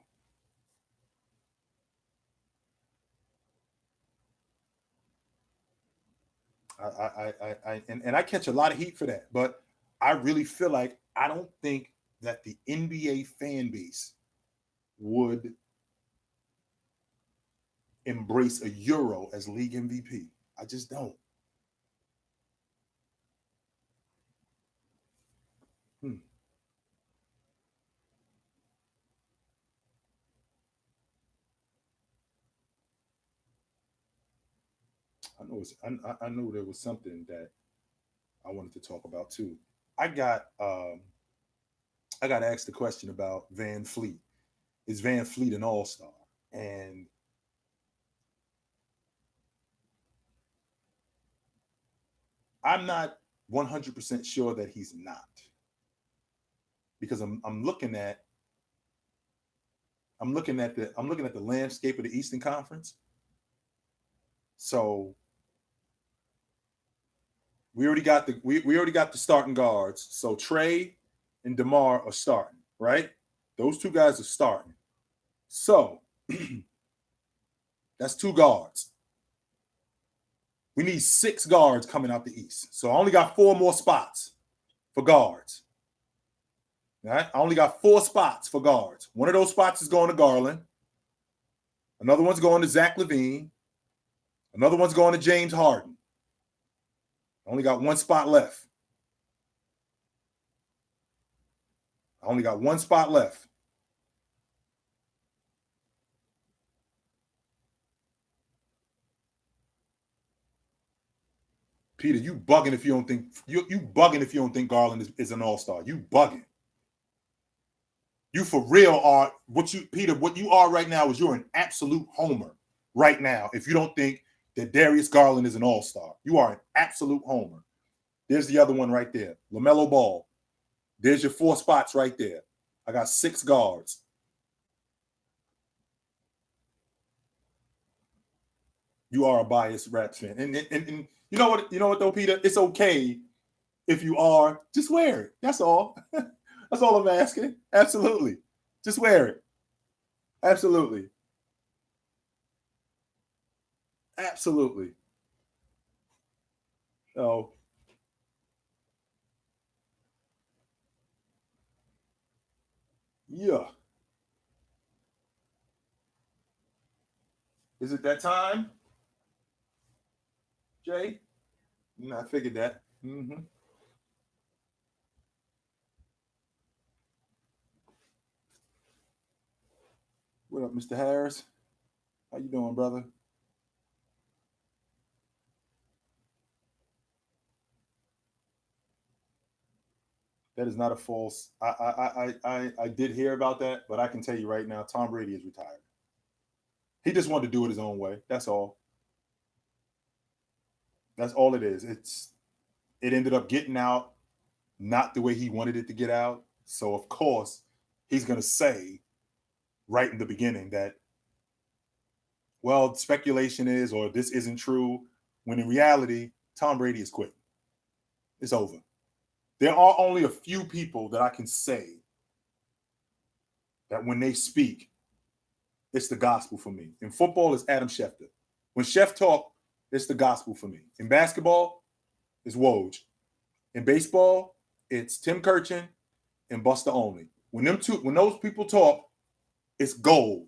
And I catch a lot of heat for that, but I really feel like I don't think that the NBA fan base would embrace a Euro as league MVP. I just don't. Hmm. I know there was something that I wanted to talk about too. I got I got asked the question about Van Fleet. Is Van Fleet an all star? And I'm not 100% sure that he's not, because I'm looking at the landscape of the Eastern Conference. So we already got the starting guards. So Trey and DeMar are starting, right? Those two guys are starting. So that's 2 guards. We need 6 guards coming out the East. So I only got 4 more spots for guards. All right? I only got 4 spots for guards. One of those spots is going to Garland. Another one's going to Zach LaVine. Another one's going to James Harden. I only got 1 spot left. I only got 1 spot left. Peter, you bugging if you don't think you bugging if you don't think Garland is an all-star. You bugging. You for real are what you are right now is you're an absolute homer right now. If you don't think that Darius Garland is an all-star, you are an absolute homer. There's the other one right there. LaMelo Ball. There's your 4 spots right there. I got 6 guards. You are a biased Raps fan. And you know what though, Peter? It's okay if you are. Just wear it. That's all. That's all I'm asking. Absolutely. Just wear it. Absolutely. Absolutely. Oh, yeah. Is it that time, Jay? I figured that. Mm-hmm. What up, Mr. Harris? How you doing, brother? That is not a false. I did hear about that, but I can tell you right now, Tom Brady is retired. He just wanted to do it his own way. That's all. That's all it is. It ended up getting out not the way he wanted it to get out. So of course he's gonna say right in the beginning that, well, speculation is or this isn't true, when in reality, Tom Brady is quitting. It's over. There are only a few people that I can say that when they speak, it's the gospel for me. In football, it's Adam Schefter. When Chef talk, it's the gospel for me. In basketball, it's Woj. In baseball, it's Tim Kirchin and Buster Olney. When those people talk, it's gold.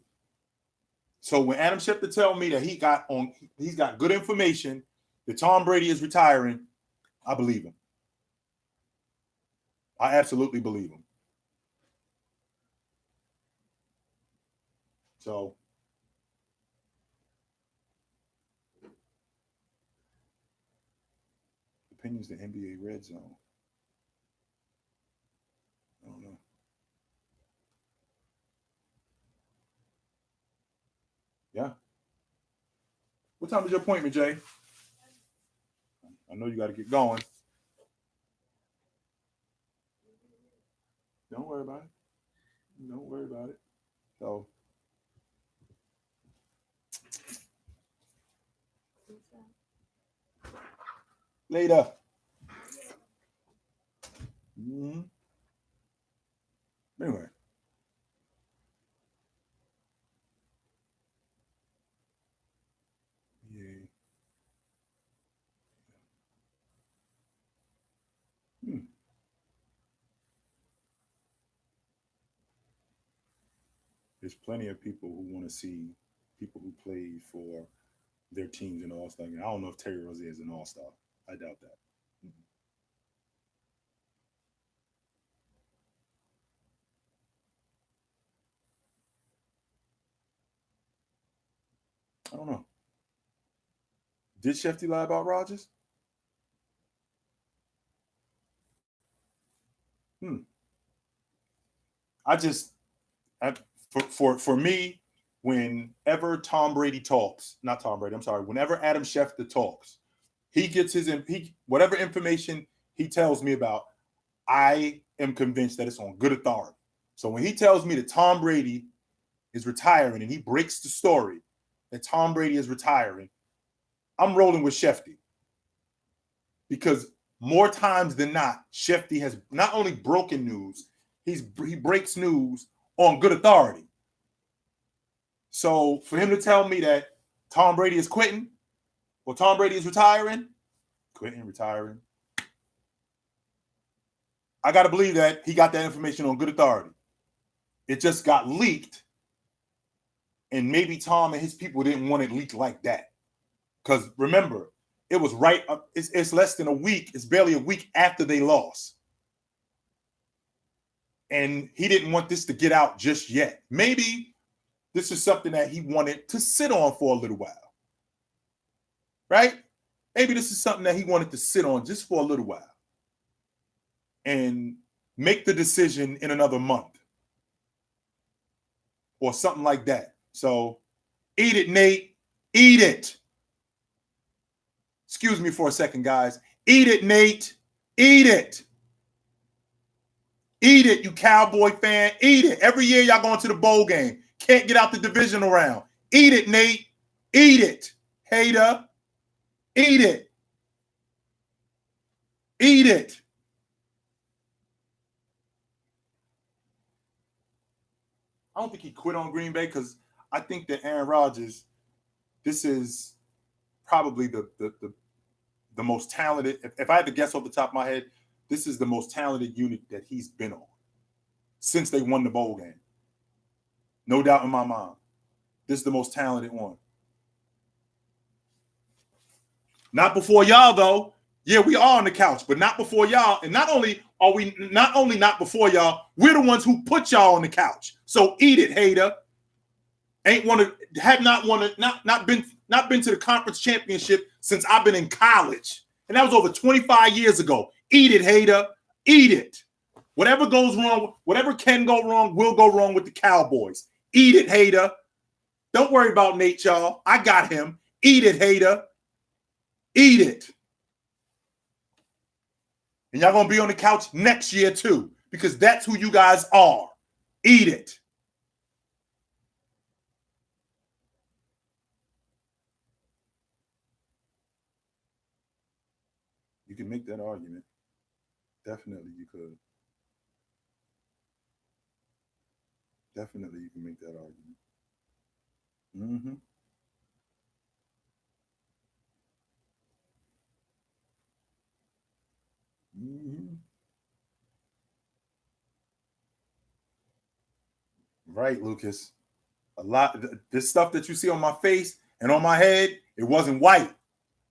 So when Adam Schefter tell me that he's got good information that Tom Brady is retiring, I believe him. I absolutely believe him. So opinions the NBA red zone. I don't know. Yeah. What time is your appointment, Jay? I know you got to get going. Don't worry about it. Don't worry about it. So later. Mm-hmm. Anyway. Yeah. Hmm. There's plenty of people who want to see people who played for their teams in All Star. I don't know if Terry Rozier is an All Star. I doubt that. Mm-hmm. I don't know. Did Shefty lie about Rogers? Hmm. I just I, for me, whenever Tom Brady talks, not Tom Brady, I'm sorry, whenever Adam Schefter talks, he gets whatever information he tells me about, I am convinced that it's on good authority. So when he tells me that Tom Brady is retiring and he breaks the story that Tom Brady is retiring, I'm rolling with Shefty because more times than not, Shefty has not only broken news, he breaks news on good authority. So for him to tell me that Tom Brady is quitting or Tom Brady is retiring, quitting, retiring, I got to believe that he got that information on good authority. It just got leaked, and maybe Tom and his people didn't want it leaked like that. Because remember, it was right up, it's less than a week, it's barely a week after they lost. And he didn't want this to get out just yet. Maybe this is something that he wanted to sit on for a little while, right? Maybe this is something that he wanted to sit on just for a little while and make the decision in another month or something like that. So eat it, Nate. Eat it. Excuse me for a second, guys. Eat it, Nate. Eat it. Eat it, you Cowboy fan. Eat it. Every year y'all going to the bowl game. Can't get out the divisional round. Eat it, Nate. Eat it. Hater. Eat it. Eat it. I don't think he quit on Green Bay because I think that Aaron Rodgers, this is probably the most talented. If I had to guess off the top of my head, this is the most talented unit that he's been on since they won the bowl game. No doubt in my mind. This is the most talented one. Not before y'all, though. Yeah, we are on the couch, but not before y'all. And not only not before y'all, we're the ones who put y'all on the couch. So eat it, hater. Ain't want to, have not want to, not been to the conference championship since I've been in college. And that was over 25 years ago. Eat it, hater. Eat it. Whatever goes wrong, whatever can go wrong, will go wrong with the Cowboys. Eat it, hater. Don't worry about Nate, y'all. I got him. Eat it, hater. Eat it. And y'all going to be on the couch next year, too, because that's who you guys are. Eat it. You can make that argument. Definitely, you could. Definitely, you can make that argument. Mm-hmm. Mm-hmm. Right, Lucas. A lot. This stuff that you see on my face and on my head, it wasn't white.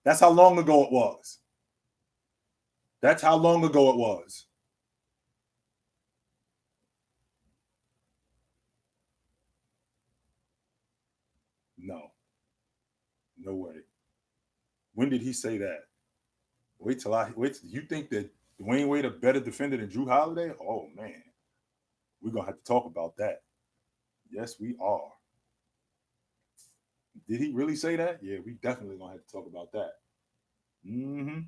That's how long ago it was. That's how long ago it was. No, no way. When did he say that? Wait. You think that Dwayne Wade a better defender than Drew Holiday? Oh man, we're gonna have to talk about that. Yes, we are. Did he really say that? Yeah, we definitely gonna have to talk about that. Mm-hmm.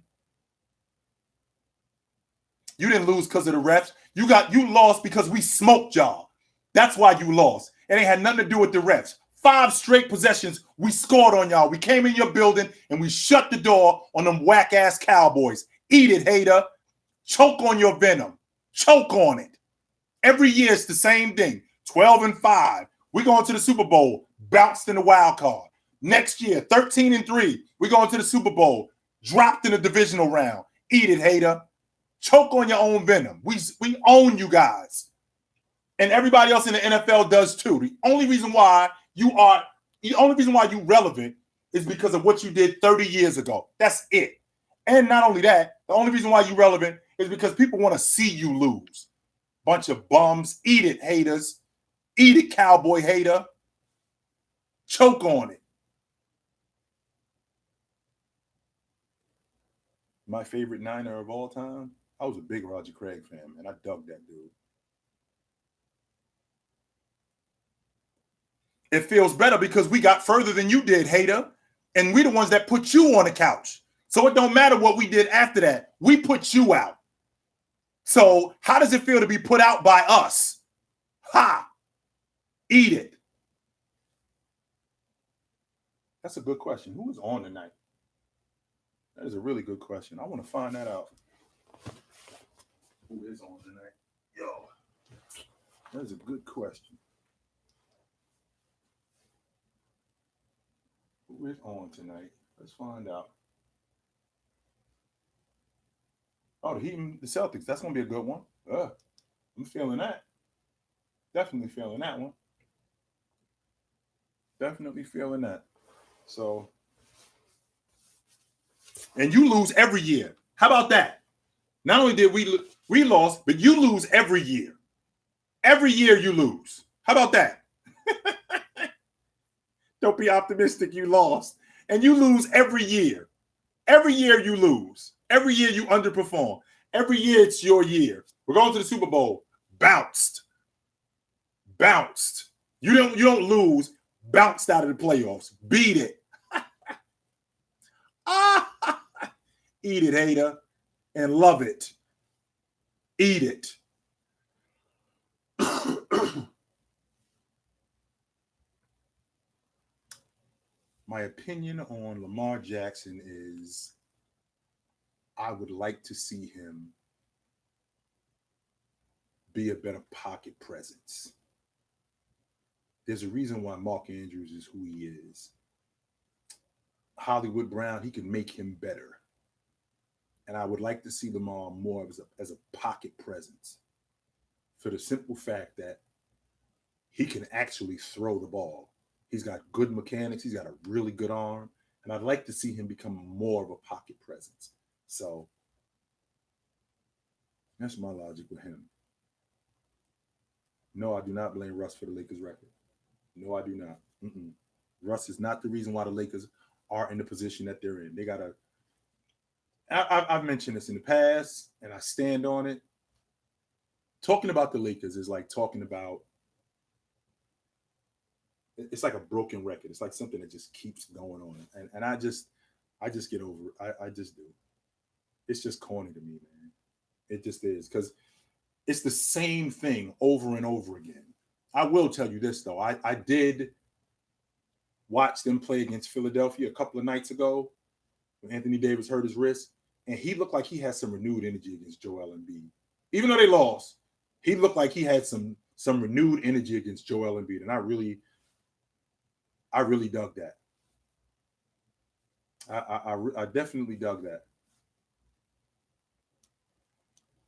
You didn't lose because of the refs. You lost because we smoked y'all. That's why you lost. It ain't had nothing to do with the refs. 5 straight possessions we scored on y'all. We came in your building and we shut the door on them whack ass Cowboys. Eat it, hater. Choke on your venom. Choke on it. Every year it's the same thing. 12-5. We going to the Super Bowl. Bounced in the wild card. Next year, 13-3. We going to the Super Bowl. Dropped in the divisional round. Eat it, hater. Choke on your own venom. We own you guys. And everybody else in the NFL does too. The only reason why you relevant is because of what you did 30 years ago. That's it. And not only that, the only reason why you relevant is because people want to see you lose. Bunch of bums. Eat it, haters. Eat it, cowboy hater. Choke on it. My favorite Niner of all time? I was a big Roger Craig fan, man. I dug that dude. It feels better because we got further than you did, hater. And we the ones that put you on the couch. So it don't matter what we did after that. We put you out. So how does it feel to be put out by us? Ha! Eat it. That's a good question. Who is on tonight? That is a really good question. I want to find that out. Who is on tonight? Yo, that is a good question. Who is on tonight? Let's find out. Oh, the Heat and the Celtics. That's going to be a good one. I'm feeling that. Definitely feeling that one. Definitely feeling that. So, and you lose every year. How about that? Not only did we lost, but you lose every year. Every year you lose. How about that? Don't be optimistic. You lost, and you lose every year. Every year you lose. Every year you underperform. Every year it's your year. We're going to the Super Bowl. Bounced. Bounced. You don't lose. Bounced out of the playoffs. Beat it. Eat it, hater, and love it. Eat it. My opinion on Lamar Jackson is I would like to see him be a better pocket presence. There's a reason why Mark Andrews is who he is. Hollywood Brown, he can make him better. And I would like to see Lamar more as a pocket presence for the simple fact that he can actually throw the ball. He's got good mechanics. He's got a really good arm. And I'd like to see him become more of a pocket presence. So that's my logic with him. No, I do not blame Russ for the Lakers' record. No, I do not. Mm-mm. Russ is not the reason why the Lakers are in the position that they're in. They got to. I've mentioned this in the past, and I stand on it. Talking about the Lakers is like talking about. It's like a broken record. It's like something that just keeps going on, and I just get over it. I just do. It's just corny to me, man. It just is because it's the same thing over and over again. I will tell you this though. I did watch them play against Philadelphia a couple of nights ago when Anthony Davis hurt his wrist, and he looked like he had some renewed energy against Joel Embiid. Even though they lost, he looked like he had some renewed energy against Joel Embiid, and I really dug that. I definitely dug that.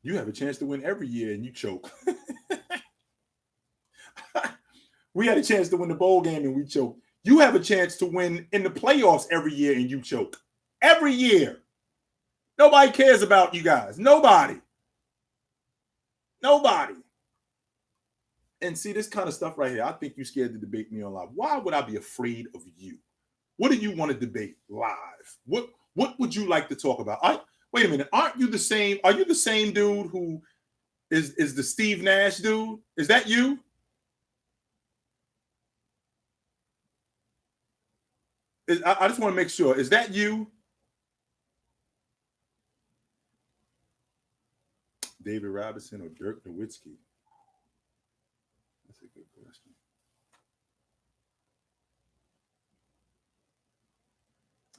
You have a chance to win every year and you choke. We had a chance to win the bowl game and we choke. You have a chance to win in the playoffs every year and you choke. Every year. Nobody cares about you guys. Nobody. Nobody. And see this kind of stuff right here. I think you're scared to debate me on live. Why would I be afraid of you? What do you want to debate live? What would you like to talk about? Wait a minute. Aren't you the same? Are you the same dude who is the Steve Nash dude? Is that you? I just want to make sure. Is that you? David Robinson or Dirk Nowitzki? That's a good question.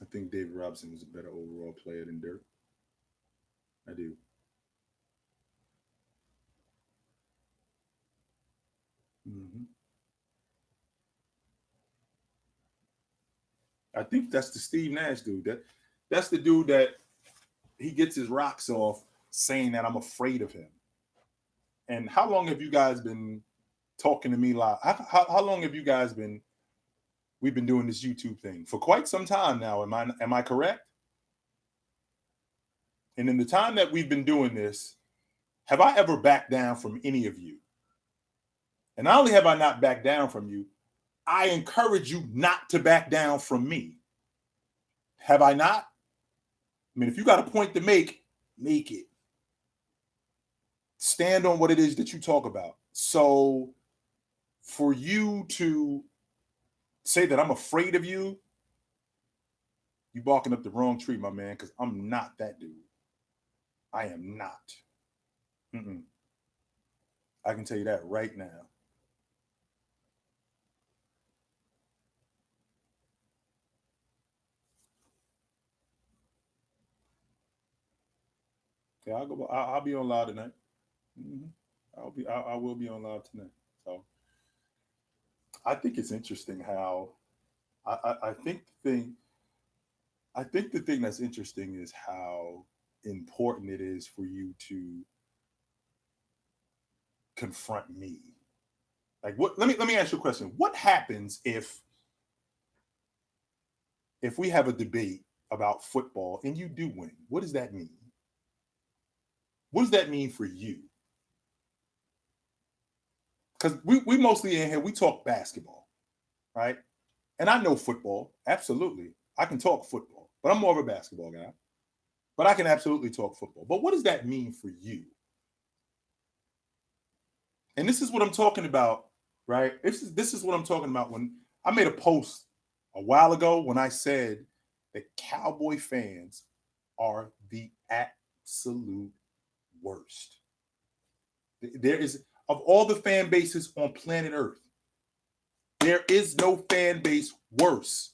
I think David Robinson was a better overall player than Dirk. I do. Mm-hmm. I think that's the Steve Nash dude. That's the dude that he gets his rocks off saying that I'm afraid of him. And how long have you guys been talking to me live? How long have you guys been? We've been doing this YouTube thing for quite some time now. Am I correct? And in the time that we've been doing this, have I ever backed down from any of you? And not only have I not backed down from you, I encourage you not to back down from me. Have I not? I mean, if you got a point to make it. Stand on what it is that you talk about. So for you to say that I'm afraid of you, you barking up the wrong tree, my man, because I'm not that dude. I am not. Mm-mm. I can tell you that right now. Yeah, I'll go. I'll be on live tonight. Mm-hmm. I will be on live tonight. So I think it's interesting how I think the thing that's interesting is how important it is for you to confront me. Like what? Let me ask you a question. What happens if we have a debate about football and you do win? What does that mean? What does that mean for you? Because we mostly in here we talk basketball, right? And I know football, absolutely. I can talk football, but I'm more of a basketball guy. But I can absolutely talk football. But what does that mean for you? And this is what I'm talking about, right? This is what I'm talking about when I made a post a while ago when I said that Cowboy fans are the absolute worst. There is, of all the fan bases on planet Earth, there is no fan base worse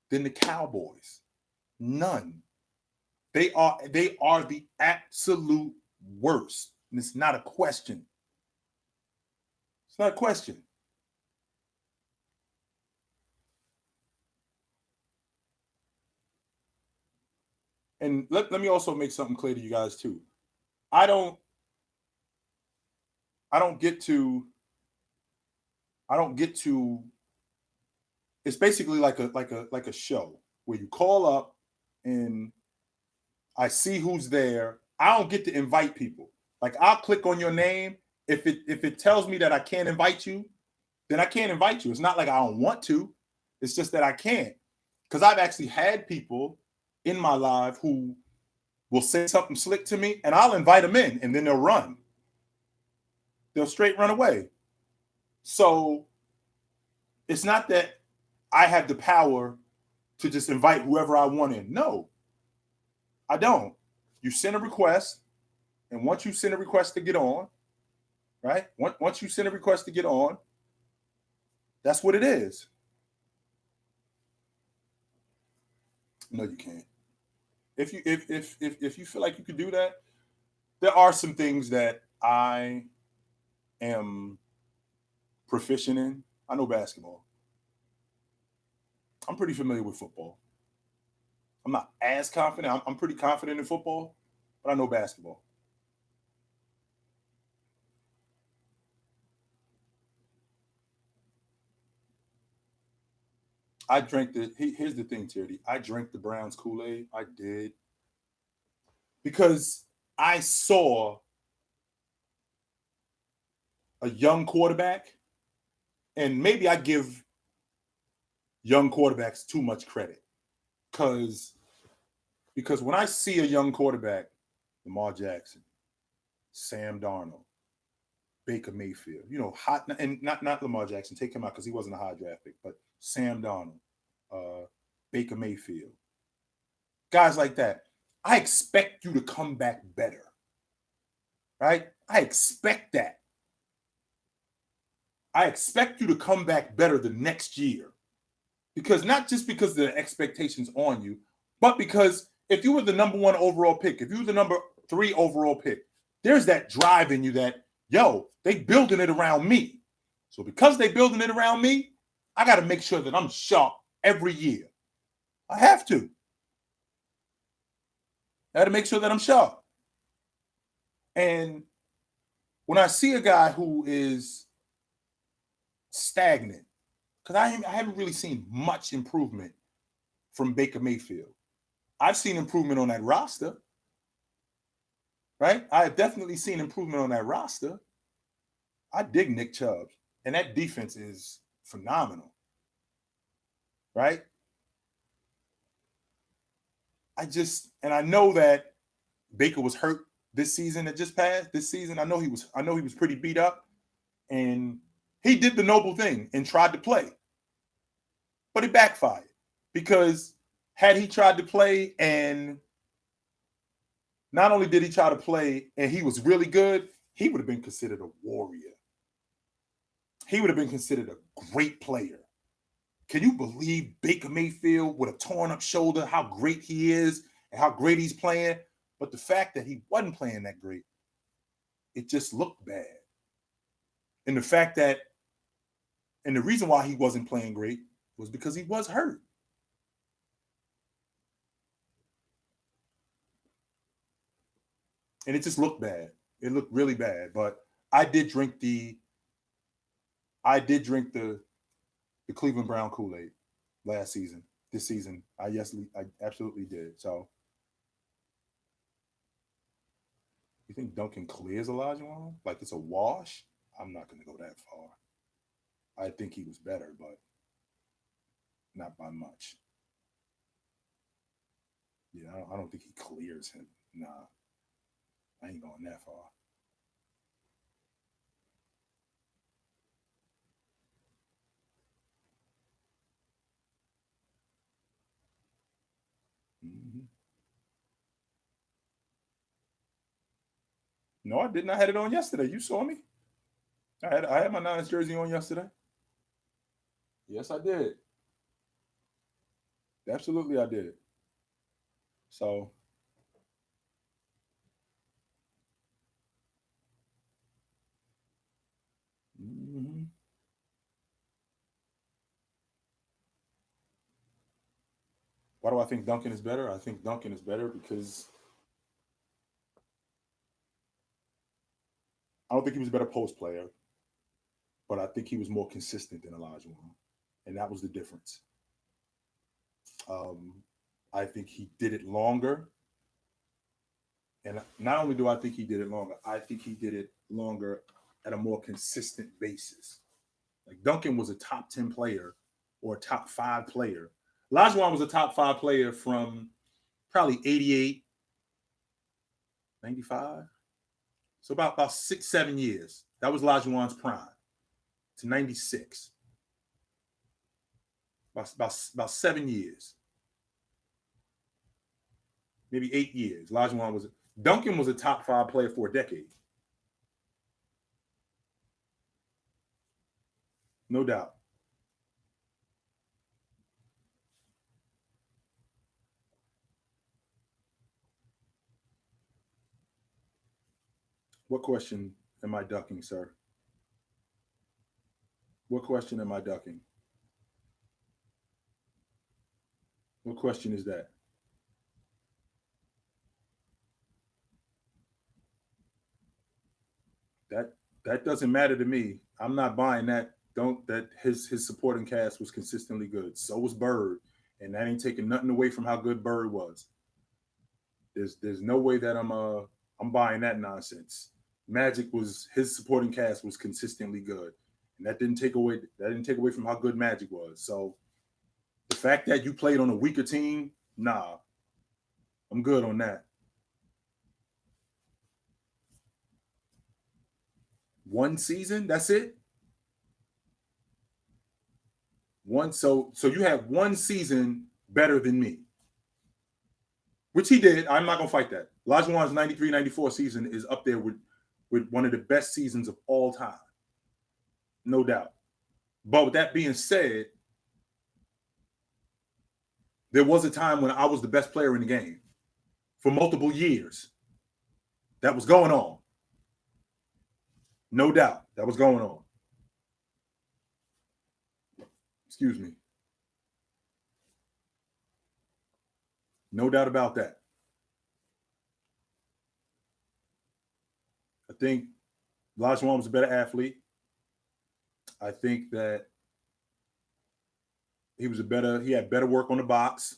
than the Cowboys. None. They are the absolute worst. And it's not a question. It's not a question. And let me also make something clear to you guys too. I don't I don't get to I don't get to it's basically like a show. where you call up and I see who's there. I don't get to invite people. Like I'll click on your name. If it tells me that I can't invite you, then I can't invite you. It's not like I don't want to. It's just that I can't. Because I've actually had people in my life who will say something slick to me and I'll invite them in and then they'll run. They'll straight run away. So it's not that I have the power to just invite whoever I want in. No, I don't. You send a request, and once you send a request to get on, right? Once you send a request to get on, that's what it is. No, you can't. If you feel like you could do that, there are some things that I am proficient in. I know basketball. I'm pretty familiar with football. I'm not as confident. I'm pretty confident in football, but I know basketball. I drank the. Here's the thing, Charity. I drank the Browns Kool-Aid. I did because I saw a young quarterback, and maybe I give young quarterbacks too much credit because when I see a young quarterback, Lamar Jackson, Sam Darnold, Baker Mayfield, hot and not Lamar Jackson, take him out because he wasn't a high draft pick, but Sam Darnold, Baker Mayfield, guys like that. I expect you to come back better, right? I expect that. I expect you to come back better the next year. Because not just because the expectations on you, but because if you were the number 1 overall pick, if you were the number 3 overall pick, there's that drive in you that, they building it around me. So because they building it around me, I got to make sure that I'm sharp every year. I have to. I got to make sure that I'm sharp. And when I see a guy who is stagnant, because I haven't really seen much improvement from Baker Mayfield. I've seen improvement on that roster, right? I have definitely seen improvement on that roster. I dig Nick Chubb, and that defense is phenomenal, right? I know that Baker was hurt this season that just passed. This season, I know he was pretty beat up, and he did the noble thing and tried to play, but it backfired because had he tried to play and not only did he try to play and he was really good, he would have been considered a warrior. He would have been considered a great player. Can you believe Baker Mayfield with a torn up shoulder, how great he is and how great he's playing? But the fact that he wasn't playing that great, it just looked bad. And the fact that, and the reason why he wasn't playing great was because he was hurt. And it just looked bad. It looked really bad. But I did drink the Cleveland Brown Kool-Aid last season. This season, I absolutely did. So, you think Duncan clears Elijah Wan? Like it's a wash? I'm not going to go that far. I think he was better, but not by much. Yeah, I don't think he clears him. Nah, I ain't going that far. Mm-hmm. No, I didn't. I had it on yesterday. You saw me. I had my Niners jersey on yesterday. Yes, I did. Absolutely, I did. So, mhm. Why do I think Duncan is better? I think Duncan is better because I don't think he was a better post player, but I think he was more consistent than Elijah Wan, and that was the difference. I think he did it longer. And not only do I think he did it longer, I think he did it longer at a more consistent basis. Like Duncan was a top 10 player or a top 5 player. Olajuwon was a top 5 player from probably 88, 95. So about 6, 7 years. That was Olajuwon's prime to 96. About 7 years, maybe 8 years. Olajuwon was Duncan was a top 5 player for a decade. No doubt. What question am I ducking, sir? What question am I ducking? What question is that? That that doesn't matter to me. I'm not buying that. Don't that his supporting cast was consistently good. So was Bird, and that ain't taking nothing away from how good Bird was. There's no way that I'm buying that nonsense. Magic was his supporting cast was consistently good, and that didn't take away from how good Magic was. So the fact that you played on a weaker team, nah, I'm good on that. One season, that's it. So you have one season better than me, which he did. I'm not gonna fight that. Olajuwon's 93-94 season is up there with one of the best seasons of all time, no doubt. But with that being said, there was a time when I was the best player in the game for multiple years. That was going on, no doubt. That was going on. Excuse me, no doubt about that. I think Olajuwon was a better athlete. I think that he had better work on the box.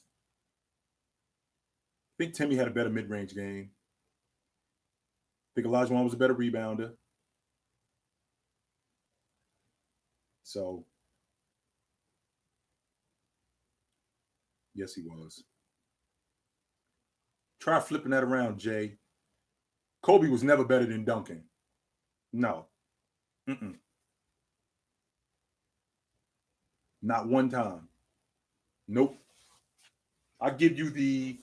I think Timmy had a better mid-range game. I think Olajuwon was a better rebounder. So yes, he was. Try flipping that around, Jay. Kobe was never better than Duncan. No. Mm-mm. Not one time. Nope. I give you the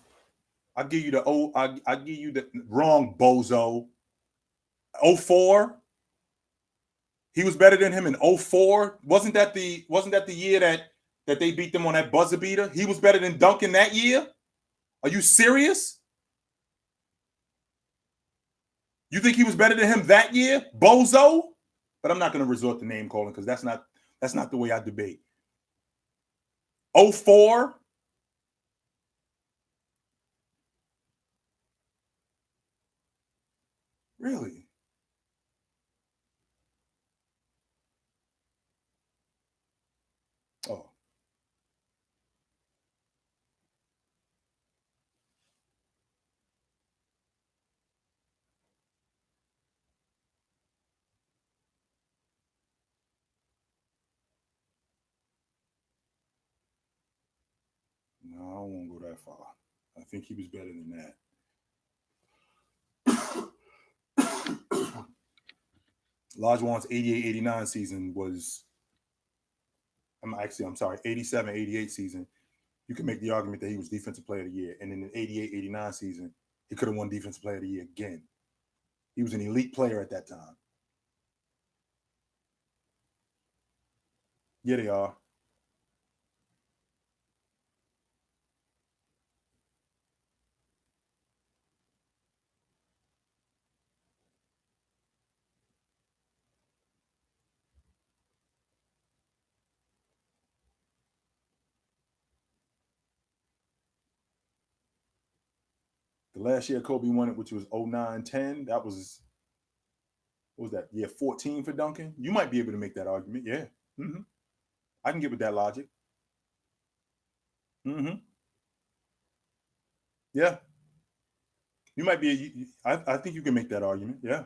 I give you the wrong bozo. 04. He was better than him in 04. Wasn't that the year that they beat them on that buzzer beater? He was better than Duncan that year? Are you serious? You think he was better than him that year? Bozo? But I'm not going to resort to name calling because that's not the way I debate. 04. Really? Oh, no, I don't want to go that far. I think he was better than that. Olajuwon's 88-89 season was, I'm sorry, 87-88 season. You can make the argument that he was defensive player of the year. And in the 88-89 season, he could have won defensive player of the year again. He was an elite player at that time. Yeah, they are. The last year Kobe won it, which was 09-10, that was, what was that? Yeah, 14 for Duncan. You might be able to make that argument. Yeah. Mm-hmm. I can get with that logic. Mm-hmm. Yeah, you might be. I think you can make that argument. Yeah,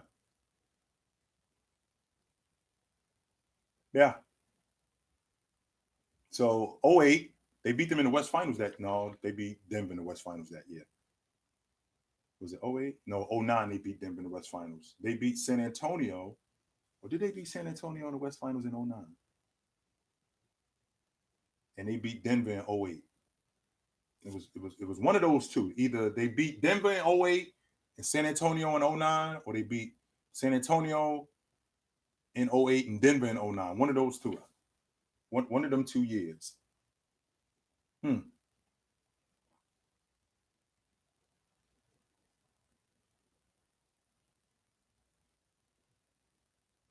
yeah. So '08, they beat them in the West Finals. That no, they beat Denver in the West Finals that year. Was it '08? No, '09. They beat Denver in the West Finals. They beat San Antonio. Or did they beat San Antonio in the West Finals in '09? And they beat Denver in '08. It was one of those two. Either they beat Denver in '08 and San Antonio in '09, or they beat San Antonio in '08 and Denver in '09. One of those two. One of them 2 years. Hmm.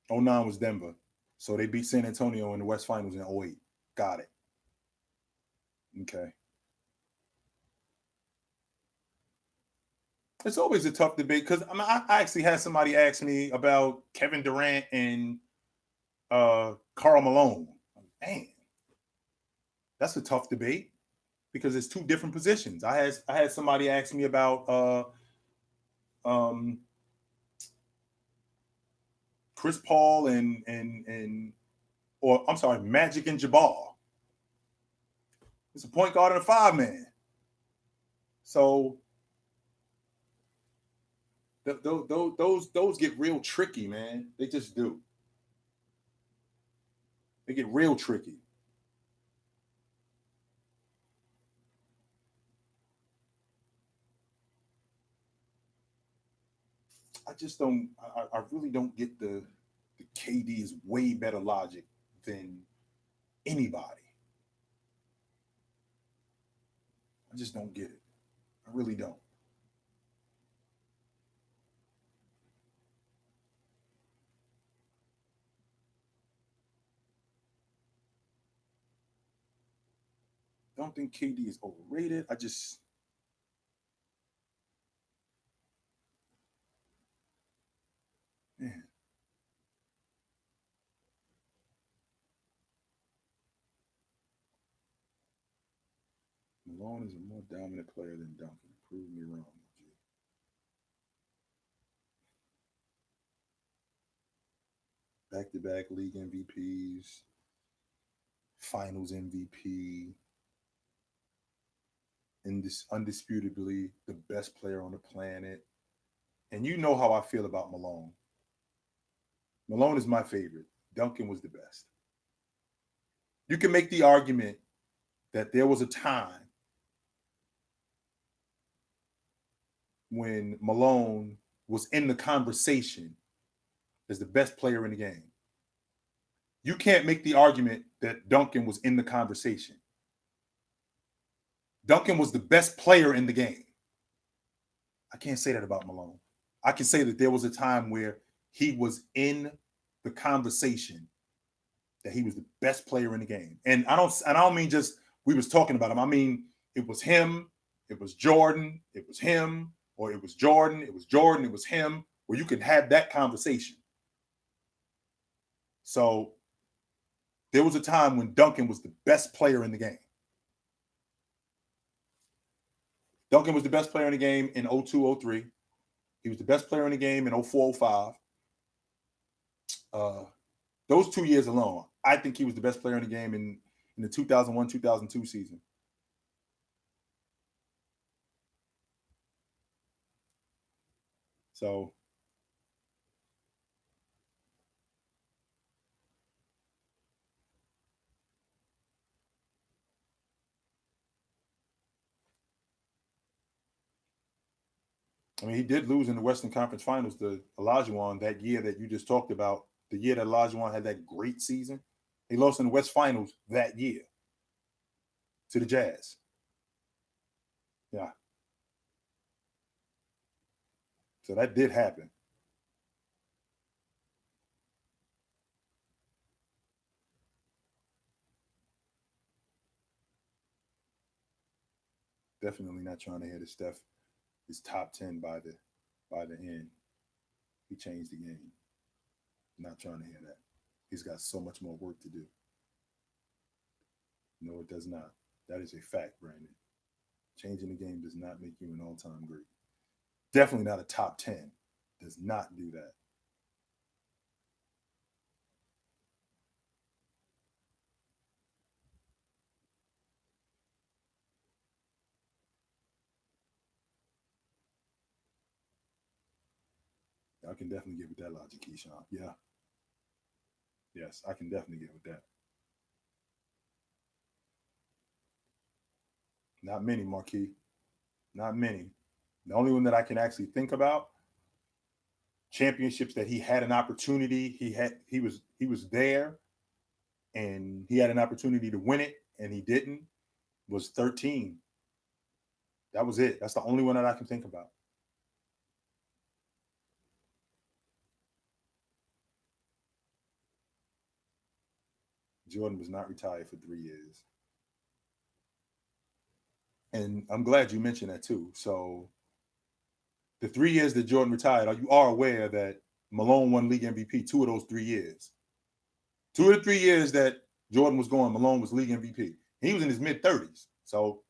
'09 was Denver. So they beat San Antonio in the West Finals in '08. Got it. Okay. It's always a tough debate because I actually had somebody ask me about Kevin Durant and Karl Malone. Man, that's a tough debate because it's two different positions. I had somebody ask me about um, Chris Paul and or I'm sorry, Magic and Jabbar. It's a point guard and a five man. So those get real tricky, man. They just do. They get real tricky. I just don't. I really don't get the KD is way better logic than anybody. I just don't get it. I really don't. I don't think KD is overrated. I just man, Malone is a more dominant player than Duncan. Prove me wrong. Back to back league MVPs, Finals MVP, undisputably the best player on the planet. And you know how I feel about Malone. Malone is my favorite. Duncan was the best. You can make the argument that there was a time when Malone was in the conversation as the best player in the game. You can't make the argument that Duncan was in the conversation. Duncan was the best player in the game. I can't say that about Malone. I can say that there was a time where he was in the conversation that he was the best player in the game. And I don't mean just we was talking about him. I mean it was him, it was Jordan, it was him, or it was Jordan, it was Jordan, it was him, where you can have that conversation. So there was a time when Duncan was the best player in the game. Duncan was the best player in the game in 0203. He was the best player in the game in 0405. Uh, those 2 years alone, I think he was the best player in the game in the 2001 2002 season. So, I mean, he did lose in the Western Conference Finals to Olajuwon that year that you just talked about, the year that Olajuwon had that great season. He lost in the West Finals that year to the Jazz. Yeah. So that did happen. Definitely not trying to hit a Steph is top 10 by the end. He changed the game. Not trying to hear that. He's got so much more work to do. No, it does not. That is a fact, Brandon. Changing the game does not make you an all-time great. Definitely not a top 10. Does not do that. I can definitely get with that logic, Keyshawn. Yeah. Yes, I can definitely get with that. Not many, Marquis. Not many. The only one that I can actually think about, championships that he had an opportunity, he was there and he had an opportunity to win it and he didn't, was 13. That was it. That's the only one that I can think about. Jordan was not retired for 3 years. And I'm glad you mentioned that too. So the 3 years that Jordan retired, you are aware that Malone won league MVP 2 of those 3 years. 2 of the 3 years that Jordan was going, Malone was league MVP. He was in his mid-30s. So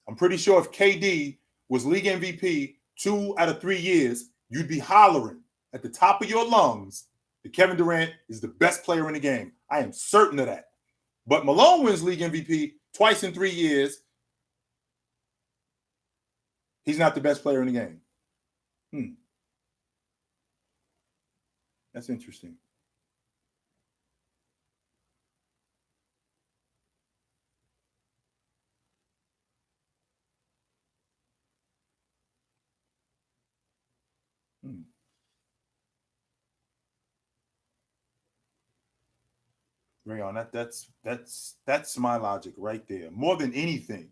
I'm pretty sure if KD was league MVP 2 out of 3 years, you'd be hollering at the top of your lungs that Kevin Durant is the best player in the game. I am certain of that. But Malone wins league MVP twice in 3 years. He's not the best player in the game. That's interesting. Hmm. Rayon, that's my logic right there. More than anything,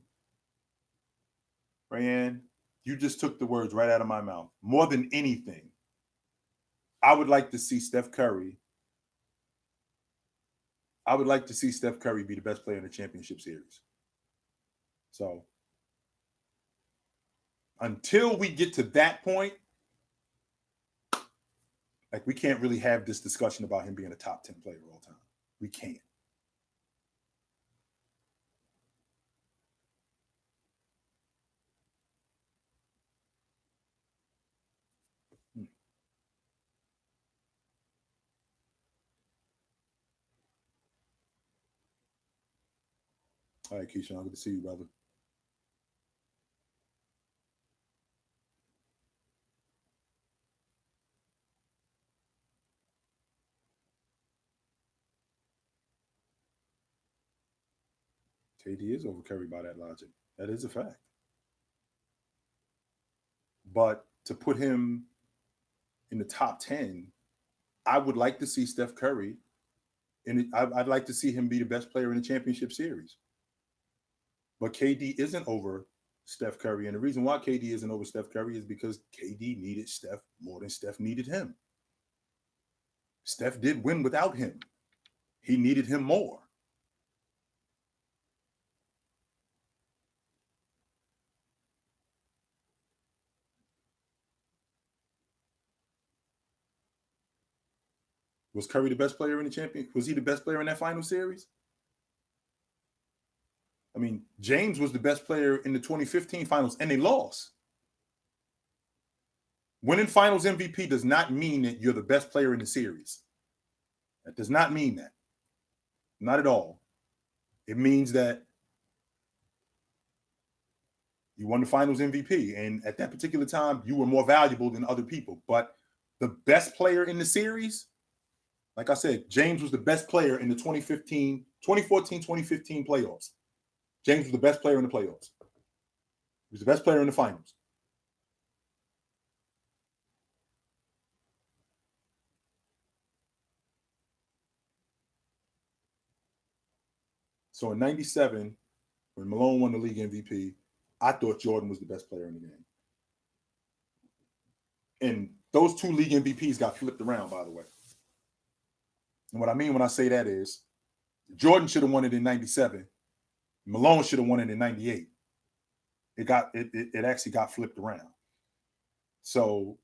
Rayan, you just took the words right out of my mouth. More than anything, I would like to see Steph Curry. I would like to see Steph Curry be the best player in the championship series. So until we get to that point, like we can't really have this discussion about him being a top 10 player all time. We can't. Hmm. All right, Keyshawn, good to see you, brother. KD is over Curry by that logic. That is a fact. But to put him in the top 10, I would like to see Steph Curry, and I'd like to see him be the best player in the championship series. But KD isn't over Steph Curry. And the reason why KD isn't over Steph Curry is because KD needed Steph more than Steph needed him. Steph did win without him. He needed him more. Was Curry the best player in the champion? Was he the best player in that final series? I mean, James was the best player in the 2015 finals, and they lost. Winning finals MVP does not mean that you're the best player in the series. That does not mean that. Not at all. It means that you won the finals MVP. And at that particular time, you were more valuable than other people. But the best player in the series, like I said, James was the best player in the 2014, 2015 playoffs. James was the best player in the playoffs. He was the best player in the finals. So in 97, when Malone won the league MVP, I thought Jordan was the best player in the game. And those two league MVPs got flipped around, by the way. And what I mean when I say that is Jordan should have won it in 97. Malone should have won it in 98. It actually got flipped around. So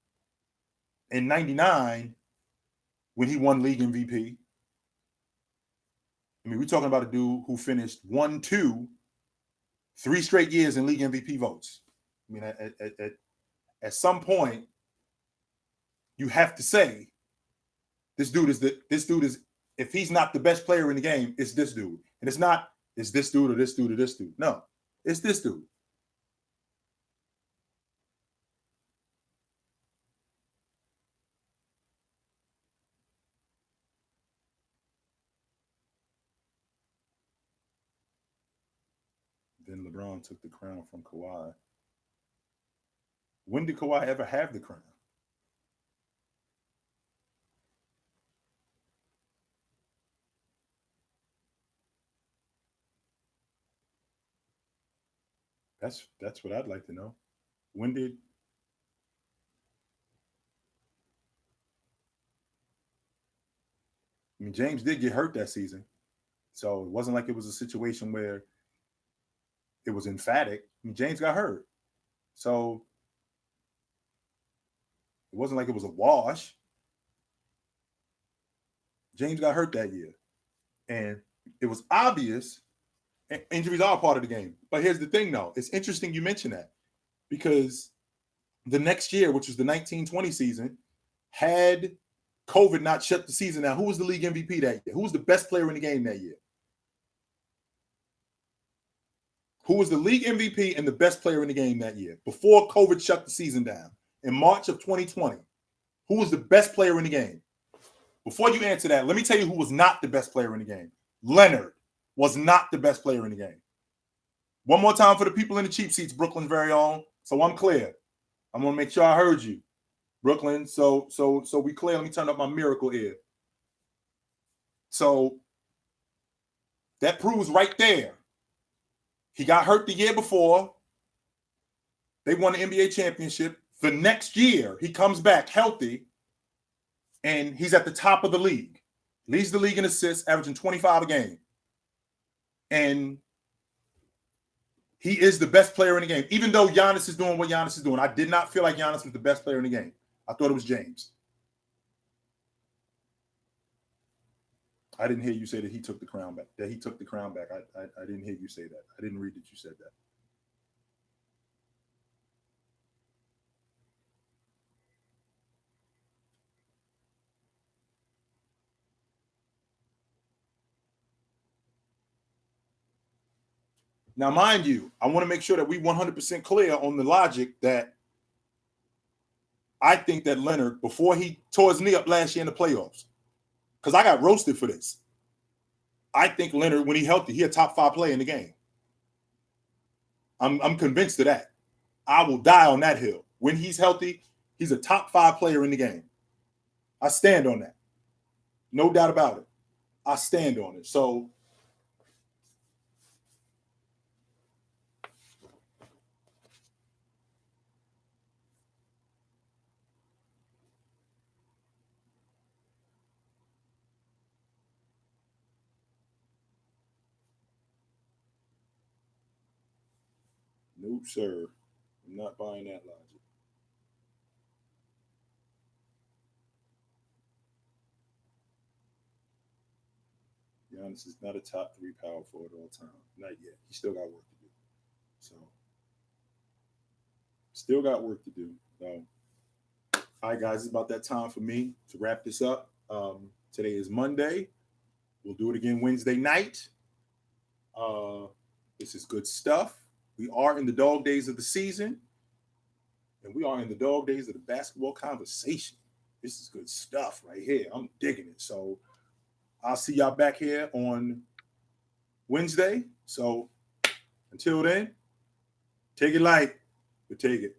in 99, when he won league MVP, I mean, we're talking about a dude who finished 1-2 3 straight years in league MVP votes. I mean, at some point, you have to say this dude is if he's not the best player in the game, it's this dude. And it's not it's this dude or this dude or this dude. No, it's this dude. Then LeBron took the crown from Kawhi. When did Kawhi ever have the crown? That's what I'd like to know. When did I mean James did get hurt that season. So it wasn't like it was a situation where it was emphatic. I mean, James got hurt. So it wasn't like it was a wash. James got hurt that year. And it was obvious injuries are part of the game. But here's the thing, though. It's interesting you mention that because the next year, which was the 1920 season, had COVID not shut the season down, who was the league MVP that year? Who was the best player in the game that year? Who was the league MVP and the best player in the game that year before COVID shut the season down in March of 2020? Who was the best player in the game? Before you answer that, let me tell you who was not the best player in the game. Leonard was not the best player in the game. One more time for the people in the cheap seats, Brooklyn's very own. So I'm clear. I'm gonna make sure I heard you, Brooklyn. So we clear. Let me turn up my miracle ear. So that proves right there. He got hurt the year before. They won the NBA championship. The next year, he comes back healthy, and he's at the top of the league. Leads the league in assists, averaging 25 a game. And he is the best player in the game. Even though Giannis is doing what Giannis is doing, I did not feel like Giannis was the best player in the game. I thought it was James. I didn't hear you say that he took the crown back. I didn't hear you say that. I didn't read that you said that. Now, mind you, I want to make sure that we 100% clear on the logic that I think that Leonard, before he tore his knee up last year in the playoffs, because I got roasted for this, I think Leonard, when he's healthy, he a top 5 player in the game. I'm convinced of that. I will die on that hill. When he's healthy, he's a top 5 player in the game. I stand on that. No doubt about it. I stand on it. So nope, sir. I'm not buying that logic. Giannis is not a top 3 power forward all time. Not yet. He still got work to do. So, still got work to do. So, all right, guys, it's about that time for me to wrap this up. Today is Monday. We'll do it again Wednesday night. This is good stuff. We are in the dog days of the season, and we are in the dog days of the basketball conversation. This is good stuff right here. I'm digging it. So I'll see y'all back here on Wednesday. So until then, take it light, but take it.